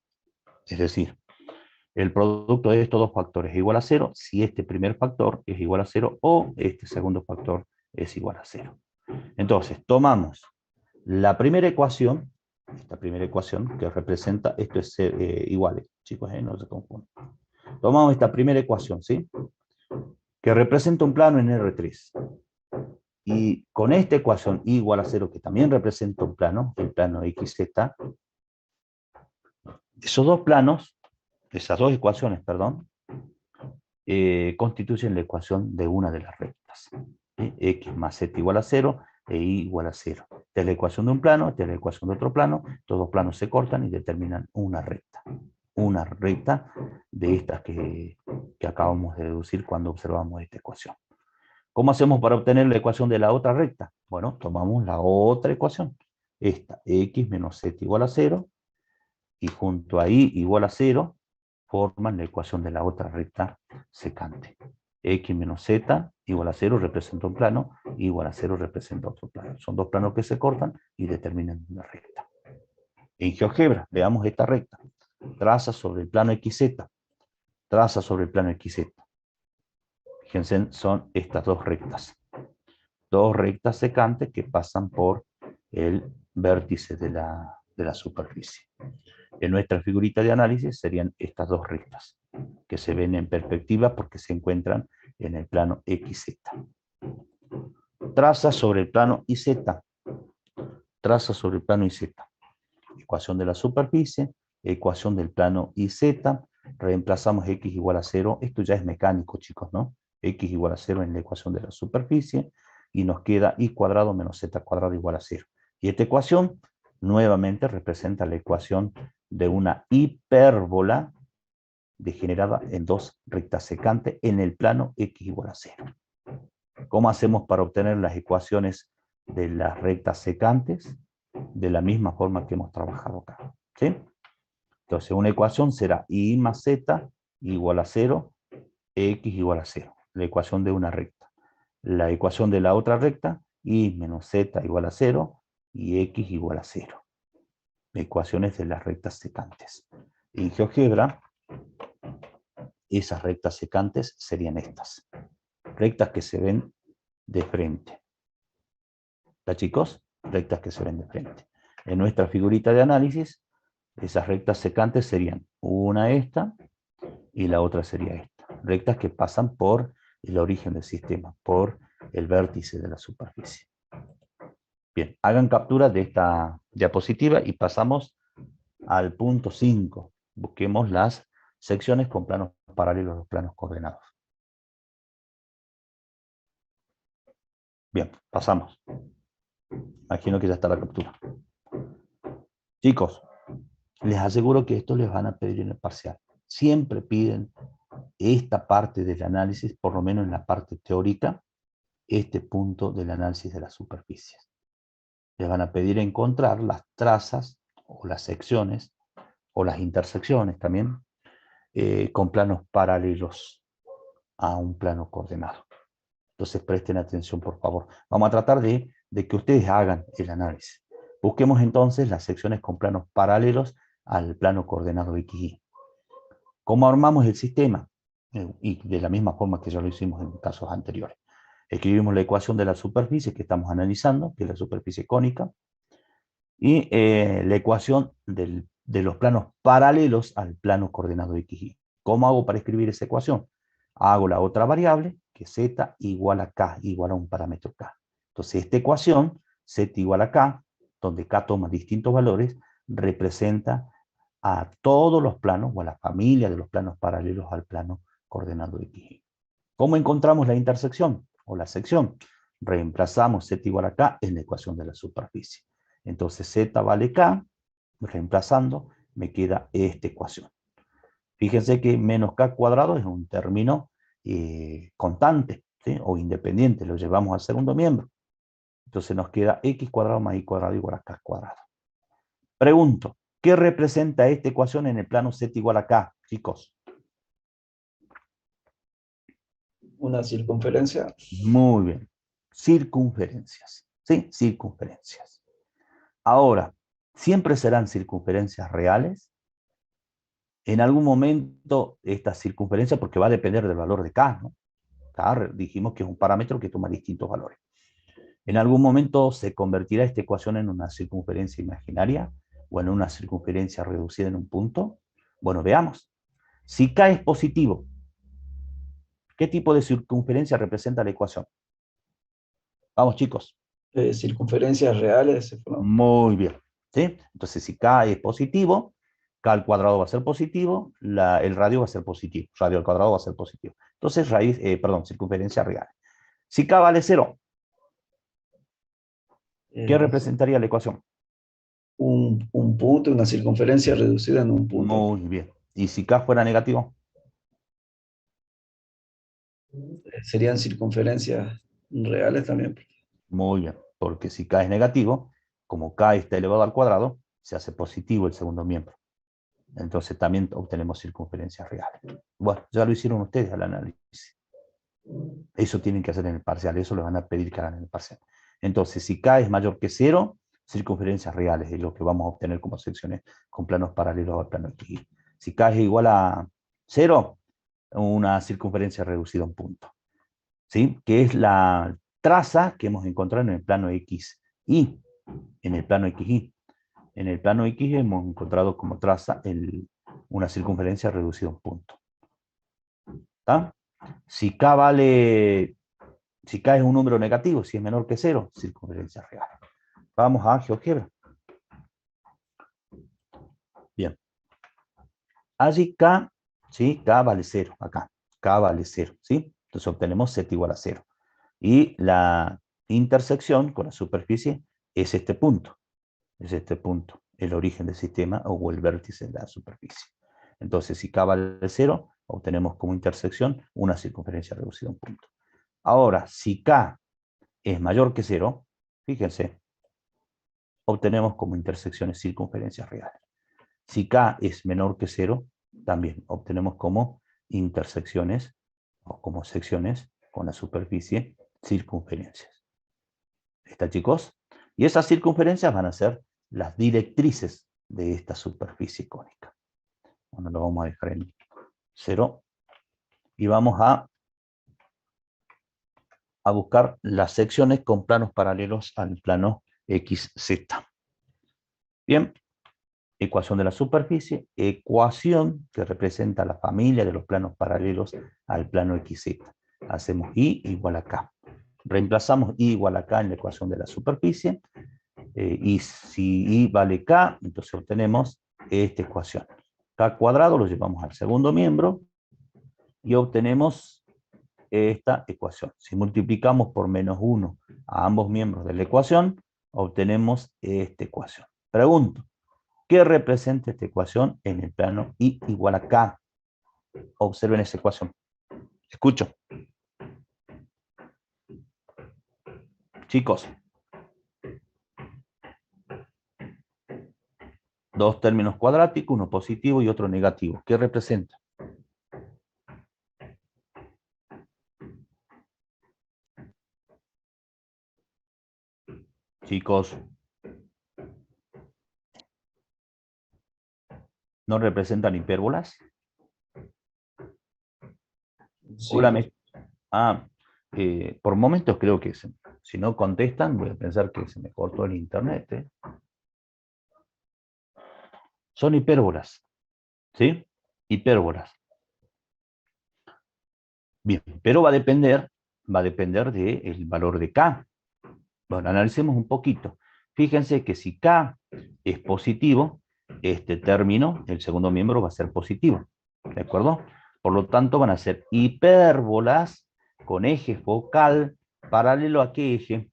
Es decir, el producto de estos dos factores es igual a 0 si este primer factor es igual a 0 o este segundo factor es igual a 0. Entonces tomamos la primera ecuación, esta primera ecuación que representa, esto es iguales, chicos, no se confundan. Tomamos esta primera ecuación, ¿sí? Que representa un plano en R3. Y con esta ecuación y igual a 0, que también representa un plano, el plano XZ, esos dos planos, esas dos ecuaciones, perdón, constituyen la ecuación de una de las rectas. ¿Sí? X más Z igual a 0 e Y igual a 0. Esta es la ecuación de un plano, esta es la ecuación de otro plano, todos los planos se cortan y determinan una recta. Una recta de estas que acabamos de deducir cuando observamos esta ecuación. ¿Cómo hacemos para obtener la ecuación de la otra recta? Bueno, tomamos la otra ecuación. Esta, X menos Z igual a 0, y junto a Y igual a 0, forman la ecuación de la otra recta secante. X menos Z igual a 0 representa un plano, Y igual a 0 representa otro plano. Son dos planos que se cortan y determinan una recta. En GeoGebra, veamos esta recta. Traza sobre el plano XZ. Traza sobre el plano XZ. Fíjense, son estas dos rectas. Dos rectas secantes que pasan por el vértice de la superficie. En nuestra figurita de análisis serían estas dos rectas, que se ven en perspectiva porque se encuentran en el plano XZ. Traza sobre el plano YZ. Traza sobre el plano YZ. Ecuación de la superficie, ecuación del plano YZ, reemplazamos X igual a 0, esto ya es mecánico, chicos, ¿no? X igual a 0 en la ecuación de la superficie, y nos queda Y cuadrado menos Z cuadrado igual a 0. Y esta ecuación nuevamente representa la ecuación de una hipérbola degenerada en dos rectas secantes en el plano X igual a 0. ¿Cómo hacemos para obtener las ecuaciones de las rectas secantes? De la misma forma que hemos trabajado acá. ¿Sí? Entonces una ecuación será Y más Z igual a 0, X igual a 0. La ecuación de una recta. La ecuación de la otra recta, Y menos Z igual a 0 y X igual a 0. Ecuaciones de las rectas secantes. En GeoGebra, esas rectas secantes serían estas. Rectas que se ven de frente. ¿Está, chicos? Rectas que se ven de frente. En nuestra figurita de análisis, esas rectas secantes serían una esta y la otra sería esta. Rectas que pasan por el origen del sistema, por el vértice de la superficie. Bien, hagan captura de esta diapositiva y pasamos al punto 5. Busquemos las secciones con planos paralelos a los planos coordenados. Bien, pasamos. Imagino que ya está la captura. Chicos, les aseguro que esto les van a pedir en el parcial. Siempre piden esta parte del análisis, por lo menos en la parte teórica, este punto del análisis de las superficies. Les van a pedir encontrar las trazas o las secciones o las intersecciones también con planos paralelos a un plano coordenado. Entonces presten atención, por favor. Vamos a tratar de que ustedes hagan el análisis. Busquemos entonces las secciones con planos paralelos al plano coordenado XY. ¿Cómo armamos el sistema? Y de la misma forma que ya lo hicimos en casos anteriores. Escribimos la ecuación de la superficie que estamos analizando, que es la superficie cónica, y la ecuación de los planos paralelos al plano coordenado XY. ¿Cómo hago para escribir esa ecuación? Hago la otra variable, que es z igual a k, igual a un parámetro k. Entonces esta ecuación, z igual a k, donde k toma distintos valores, representa a todos los planos, o a la familia de los planos paralelos al plano coordenado XY. ¿Cómo encontramos la intersección o la sección? Reemplazamos z igual a k en la ecuación de la superficie. Entonces z vale k, reemplazando, me queda esta ecuación. Fíjense que menos k cuadrado es un término constante, ¿sí? O independiente, lo llevamos al segundo miembro. Entonces nos queda x cuadrado más y cuadrado igual a k cuadrado. Pregunto, ¿qué representa esta ecuación en el plano z igual a k, chicos? Una circunferencia. Muy bien. Circunferencias. ¿Sí? Circunferencias. Ahora, ¿siempre serán circunferencias reales? En algún momento esta circunferencia, porque va a depender del valor de k, ¿no? K dijimos que es un parámetro que toma distintos valores. ¿En algún momento se convertirá esta ecuación en una circunferencia imaginaria o en una circunferencia reducida en un punto? Bueno, veamos. Si k es positivo, ¿qué tipo de circunferencia representa la ecuación? Vamos, chicos. Circunferencias reales. Muy bien. ¿Sí? Entonces, si k es positivo, k al cuadrado va a ser positivo, el radio va a ser positivo, radio al cuadrado va a ser positivo. Entonces, circunferencia real. Si K vale 0, ¿qué representaría la ecuación? Un punto, una circunferencia reducida en un punto. Muy bien. ¿Y si K fuera negativo? Serían circunferencias reales también. Muy bien, porque si K es negativo, como K está elevado al cuadrado, se hace positivo el segundo miembro. Entonces también obtenemos circunferencias reales. Bueno, ya lo hicieron ustedes al análisis. Eso tienen que hacer en el parcial, eso les van a pedir que hagan en el parcial. Entonces, si K es mayor que 0, circunferencias reales es lo que vamos a obtener como secciones con planos paralelos al plano X. Si K es igual a 0, una circunferencia reducida a un punto. ¿Sí? Que es la traza que hemos encontrado en el plano XY. En el plano XY. En el plano X hemos encontrado como traza una circunferencia reducida a un punto. ¿Está? Si K es un número negativo, si es menor que 0, circunferencia real. Vamos a GeoGebra. Bien. Allí K, ¿sí? K vale 0, acá. K vale 0, ¿sí? Entonces obtenemos Z igual a 0. Y la intersección con la superficie es este punto. Es este punto, el origen del sistema o el vértice de la superficie. Entonces, si K vale 0, obtenemos como intersección una circunferencia reducida a un punto. Ahora, si K es mayor que 0, fíjense, obtenemos como intersecciones circunferencias reales. Si K es menor que 0, también obtenemos como intersecciones o como secciones con la superficie circunferencias. ¿Está, chicos? Y esas circunferencias van a ser las directrices de esta superficie cónica. Bueno, lo vamos a dejar en 0 y vamos a buscar las secciones con planos paralelos al plano XZ. Bien, ecuación de la superficie, ecuación que representa la familia de los planos paralelos al plano XZ. Hacemos Y igual a K. Reemplazamos Y igual a K en la ecuación de la superficie. Y si Y vale K, entonces obtenemos esta ecuación. K cuadrado lo llevamos al segundo miembro y obtenemos esta ecuación. Si multiplicamos por menos 1 a ambos miembros de la ecuación, obtenemos esta ecuación. Pregunto, ¿qué representa esta ecuación en el plano Y igual a K? Observen esa ecuación. Escucho. Chicos. Dos términos cuadráticos, uno positivo y otro negativo. ¿Qué representa? Chicos. ¿No representan hipérbolas? Sí. Hola, por momentos creo que si no contestan, voy a pensar que se me cortó el internet. Son hipérbolas. ¿Sí? Hipérbolas. Bien, pero va a depender del valor de K. Bueno, analicemos un poquito. Fíjense que si K es positivo, este término, el segundo miembro, va a ser positivo. ¿De acuerdo? Por lo tanto, van a ser hipérbolas con eje focal paralelo a qué eje?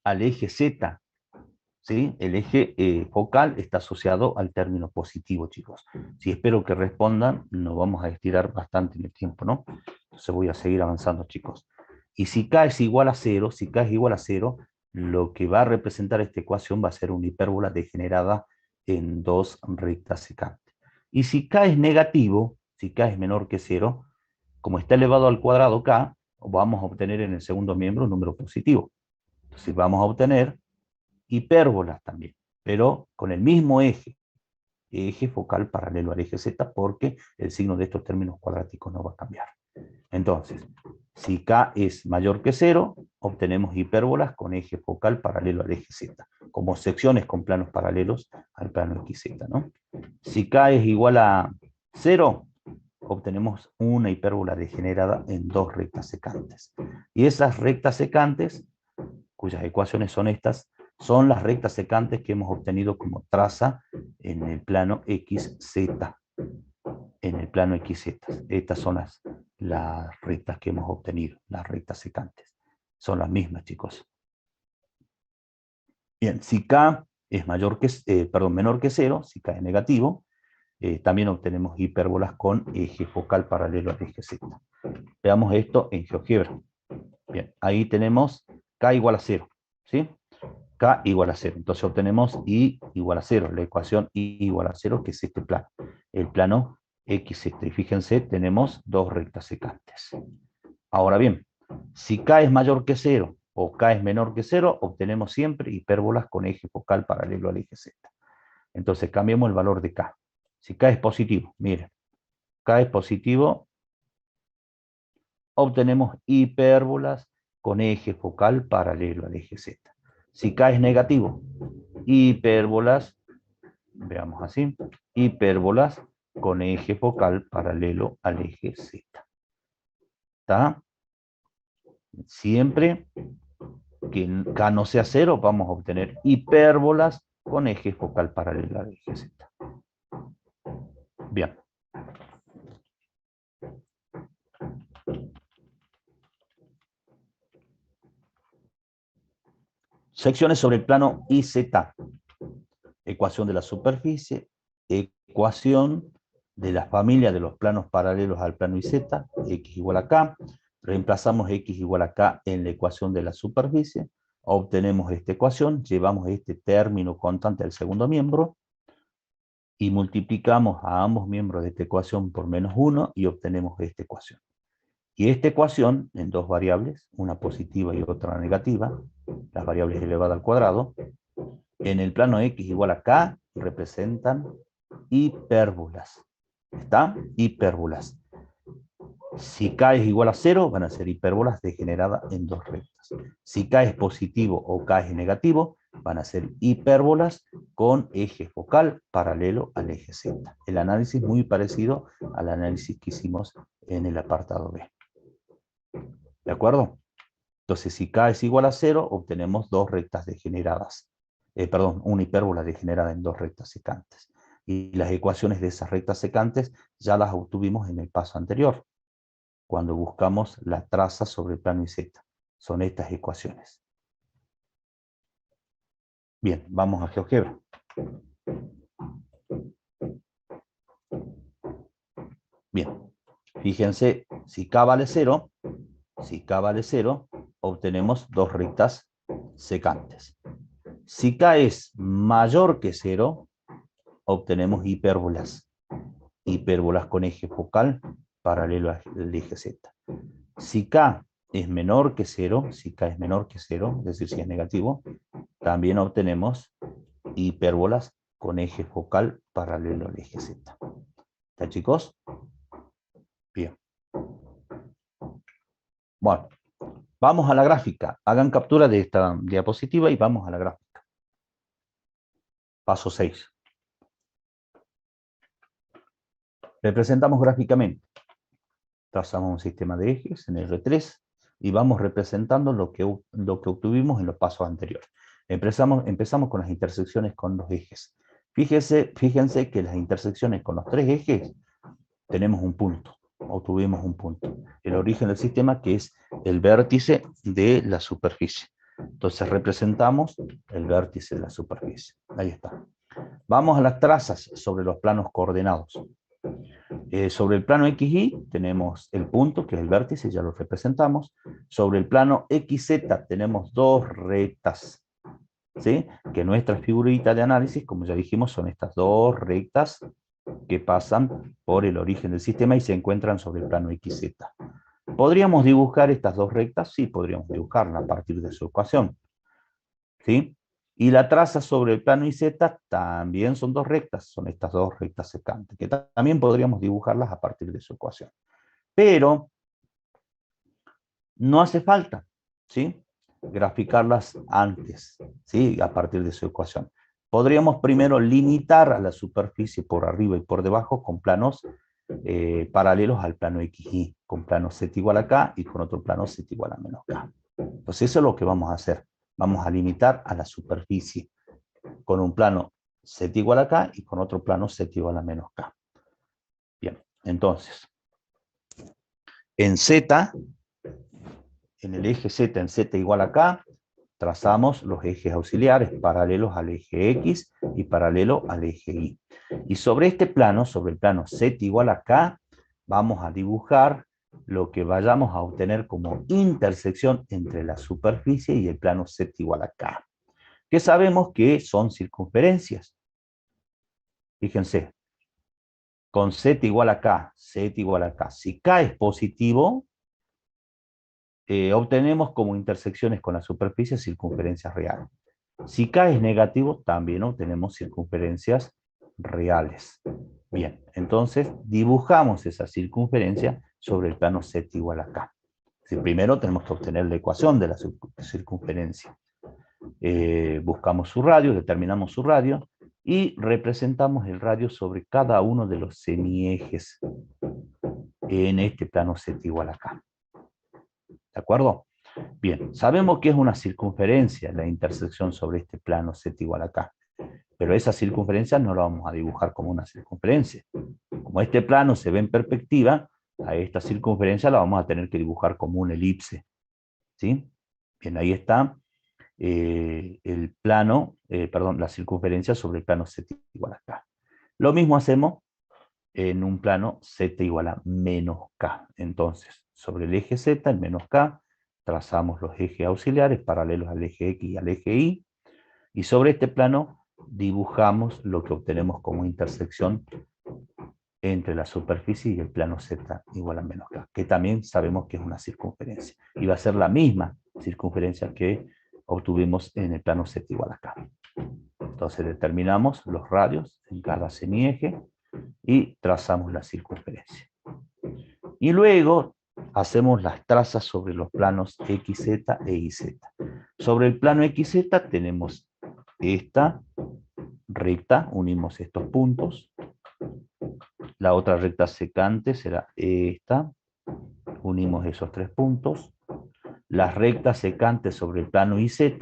Al eje Z. ¿Sí? El eje focal está asociado al término positivo, chicos. Sí, espero que respondan, nos vamos a estirar bastante en el tiempo, ¿no? Entonces voy a seguir avanzando, chicos. Y si K es igual a 0, si K es igual a 0, lo que va a representar esta ecuación va a ser una hipérbola degenerada en dos rectas secantes. Y si K es negativo, si K es menor que 0, como está elevado al cuadrado K, vamos a obtener en el segundo miembro un número positivo. Entonces vamos a obtener hipérbolas también, pero con el mismo eje focal paralelo al eje Z, porque el signo de estos términos cuadráticos no va a cambiar. Entonces, si K es mayor que 0, obtenemos hipérbolas con eje focal paralelo al eje Z, como secciones con planos paralelos al plano XZ, ¿no? Si K es igual a 0, obtenemos una hipérbola degenerada en dos rectas secantes. Y esas rectas secantes, cuyas ecuaciones son estas, son las rectas secantes que hemos obtenido como traza en el plano XZ. en el plano XZ. Estas son las rectas que hemos obtenido, las rectas secantes. Son las mismas, chicos. Bien, si K es menor que 0, si K es negativo, también obtenemos hipérbolas con eje focal paralelo al eje Z. Veamos esto en GeoGebra. Bien, ahí tenemos K igual a 0, ¿sí? K igual a 0. Entonces obtenemos I igual a 0, la ecuación I igual a 0, que es este plano, el plano XZ. Y fíjense, tenemos dos rectas secantes. Ahora bien, si K es mayor que 0 o K es menor que 0, obtenemos siempre hipérbolas con eje focal paralelo al eje Z. Entonces cambiamos el valor de K. Si K es positivo, miren, K es positivo, obtenemos hipérbolas con eje focal paralelo al eje Z. Si K es negativo, hipérbolas, veamos así, hipérbolas con eje focal paralelo al eje Z. ¿Está? Siempre que K no sea 0, vamos a obtener hipérbolas con eje focal paralelo al eje Z. Bien. Secciones sobre el plano IZ. Ecuación de la superficie, ecuación de la familia de los planos paralelos al plano IZ, X igual a K. Reemplazamos X igual a K en la ecuación de la superficie. Obtenemos esta ecuación, llevamos este término constante al segundo miembro y multiplicamos a ambos miembros de esta ecuación por -1 y obtenemos esta ecuación. Y esta ecuación, en dos variables, una positiva y otra negativa, las variables elevadas al cuadrado, en el plano X igual a K, representan hipérbolas. ¿Está? Hipérbolas. Si K es igual a 0, van a ser hipérbolas degeneradas en dos rectas. Si K es positivo o K es negativo, van a ser hipérbolas con eje focal paralelo al eje Z. El análisis muy parecido al análisis que hicimos en el apartado B. ¿De acuerdo? Entonces, si K es igual a 0, obtenemos dos rectas degeneradas. Una hipérbola degenerada en dos rectas secantes. Y las ecuaciones de esas rectas secantes ya las obtuvimos en el paso anterior, cuando buscamos la traza sobre el plano IZ. Son estas ecuaciones. Bien, vamos a GeoGebra. Bien, fíjense, si K vale 0, obtenemos dos rectas secantes. Si K es mayor que 0, obtenemos hipérbolas. Hipérbolas con eje focal paralelo al eje Z. Si K es menor que 0, es decir, si es negativo, también obtenemos hipérbolas con eje focal paralelo al eje Z. ¿Está, chicos? Bien. Bueno, vamos a la gráfica. Hagan captura de esta diapositiva y vamos a la gráfica. Paso 6. Representamos gráficamente. Trazamos un sistema de ejes en R3 y vamos representando lo que obtuvimos en los pasos anteriores. Empezamos con las intersecciones con los ejes. Fíjense que las intersecciones con los tres ejes tenemos un punto, obtuvimos un punto. El origen del sistema, que es el vértice de la superficie. Entonces representamos el vértice de la superficie. Ahí está. Vamos a las trazas sobre los planos coordenados. Sobre el plano XY tenemos el punto, que es el vértice, ya lo representamos. Sobre el plano XZ tenemos dos rectas, ¿sí? Que nuestra figurita de análisis, como ya dijimos, son estas dos rectas que pasan por el origen del sistema y se encuentran sobre el plano XZ. ¿Podríamos dibujar estas dos rectas? Sí, podríamos dibujarlas a partir de su ecuación, ¿sí? Y la traza sobre el plano IZ también son dos rectas, son estas dos rectas secantes, que también podríamos dibujarlas a partir de su ecuación. Pero no hace falta, ¿sí? Graficarlas antes, ¿sí? A partir de su ecuación. Podríamos primero limitar a la superficie por arriba y por debajo con planos paralelos al plano XY, con plano Z igual a K y con otro plano Z igual a menos K. Entonces eso es lo que vamos a hacer. Vamos a limitar a la superficie con un plano Z igual a K y con otro plano Z igual a menos K. entonces, en Z, en el eje Z, en Z igual a K, trazamos los ejes auxiliares paralelos al eje X y paralelo al eje Y. Y sobre este plano, sobre el plano Z igual a K, vamos a dibujar lo que vayamos a obtener como intersección entre la superficie y el plano Z igual a K, que sabemos que son circunferencias. Fíjense, con Z igual a K, Z igual a K, si K es positivo, obtenemos como intersecciones con la superficie circunferencias reales. Si K es negativo, también obtenemos circunferencias reales. Bien, entonces dibujamos esa circunferencia sobre el plano Z igual a K. Primero tenemos que obtener la ecuación de la circunferencia. Buscamos su radio, determinamos su radio, y representamos el radio sobre cada uno de los semiejes en este plano Z igual a K. ¿De acuerdo? Bien, sabemos que es una circunferencia la intersección sobre este plano Z igual a K, pero esa circunferencia no la vamos a dibujar como una circunferencia. Como este plano se ve en perspectiva, a esta circunferencia la vamos a tener que dibujar como una elipse. ¿Sí? Bien, ahí está el plano, la circunferencia sobre el plano Z igual a K. Lo mismo hacemos en un plano Z igual a menos K. Entonces, sobre el eje Z, el menos K, trazamos los ejes auxiliares paralelos al eje X y al eje Y, y sobre este plano dibujamos lo que obtenemos como intersección entre la superficie y el plano Z igual a menos K, que también sabemos que es una circunferencia, y va a ser la misma circunferencia que obtuvimos en el plano Z igual a K. Entonces determinamos los radios en cada semieje y trazamos la circunferencia. Y luego hacemos las trazas sobre los planos XZ e YZ. Sobre el plano XZ tenemos esta recta, unimos estos puntos. La otra recta secante será esta, unimos esos tres puntos. Las rectas secantes sobre el plano YZ,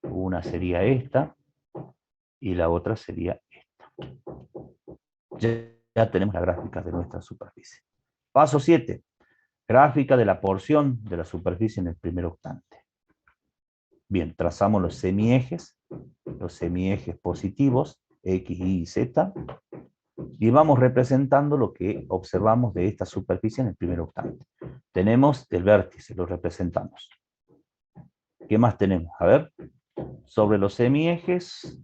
una sería esta y la otra sería esta. Ya tenemos la gráfica de nuestra superficie. Paso 7. Gráfica de la porción de la superficie en el primer octante. Bien, trazamos los semiejes positivos, X, Y y Z, y vamos representando lo que observamos de esta superficie en el primer octante. Tenemos el vértice, lo representamos. ¿Qué más tenemos? A ver, sobre los semiejes,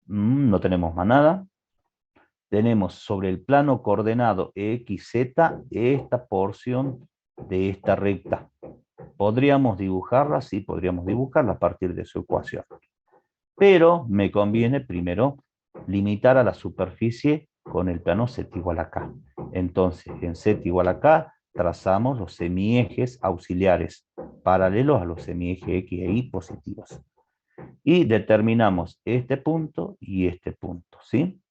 no tenemos más nada. Tenemos sobre el plano coordenado XZ esta porción de esta recta. ¿Podríamos dibujarla? Sí, podríamos dibujarla a partir de su ecuación. Pero me conviene primero limitar a la superficie con el plano Z igual a K. Entonces, en Z igual a K, trazamos los semiejes auxiliares paralelos a los semiejes X e Y positivos. Y determinamos este punto y este punto, ¿sí?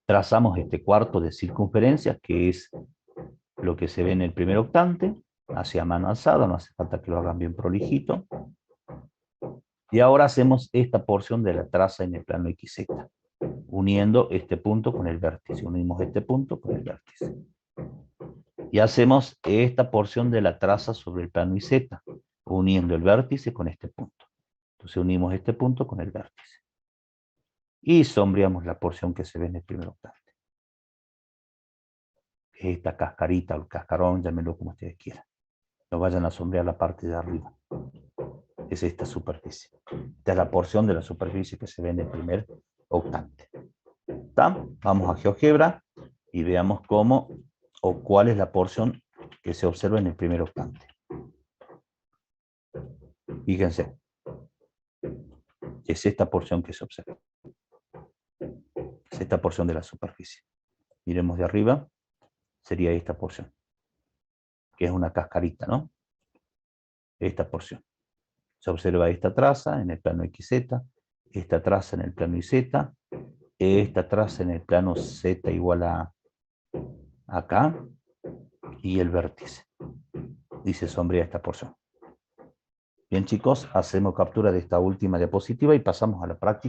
Trazamos este cuarto de circunferencia, que es lo que se ve en el primer octante, hacia mano alzada, no hace falta que lo hagan bien prolijito. Y ahora hacemos esta porción de la traza en el plano XZ, uniendo este punto con el vértice. Unimos este punto con el vértice. Y hacemos esta porción de la traza sobre el plano YZ, uniendo el vértice con este punto. Entonces unimos este punto con el vértice. Y sombreamos la porción que se ve en el primer octante. Esta cascarita o el cascarón, llámenlo como ustedes quieran. No vayan a sombrear la parte de arriba. Es esta superficie. Esta es la porción de la superficie que se ve en el primer octante. ¿Está? Vamos a GeoGebra y veamos cómo o cuál es la porción que se observa en el primer octante. Fíjense. Es esta porción que se observa. Es esta porción de la superficie. Miremos de arriba. Sería esta porción. Que es una cascarita, ¿no? Esta porción. Se observa esta traza en el plano XZ, esta traza en el plano YZ, esta traza en el plano Z igual a acá, y el vértice. Y se sombrea esta porción. Bien, chicos, hacemos captura de esta última diapositiva y pasamos a la práctica.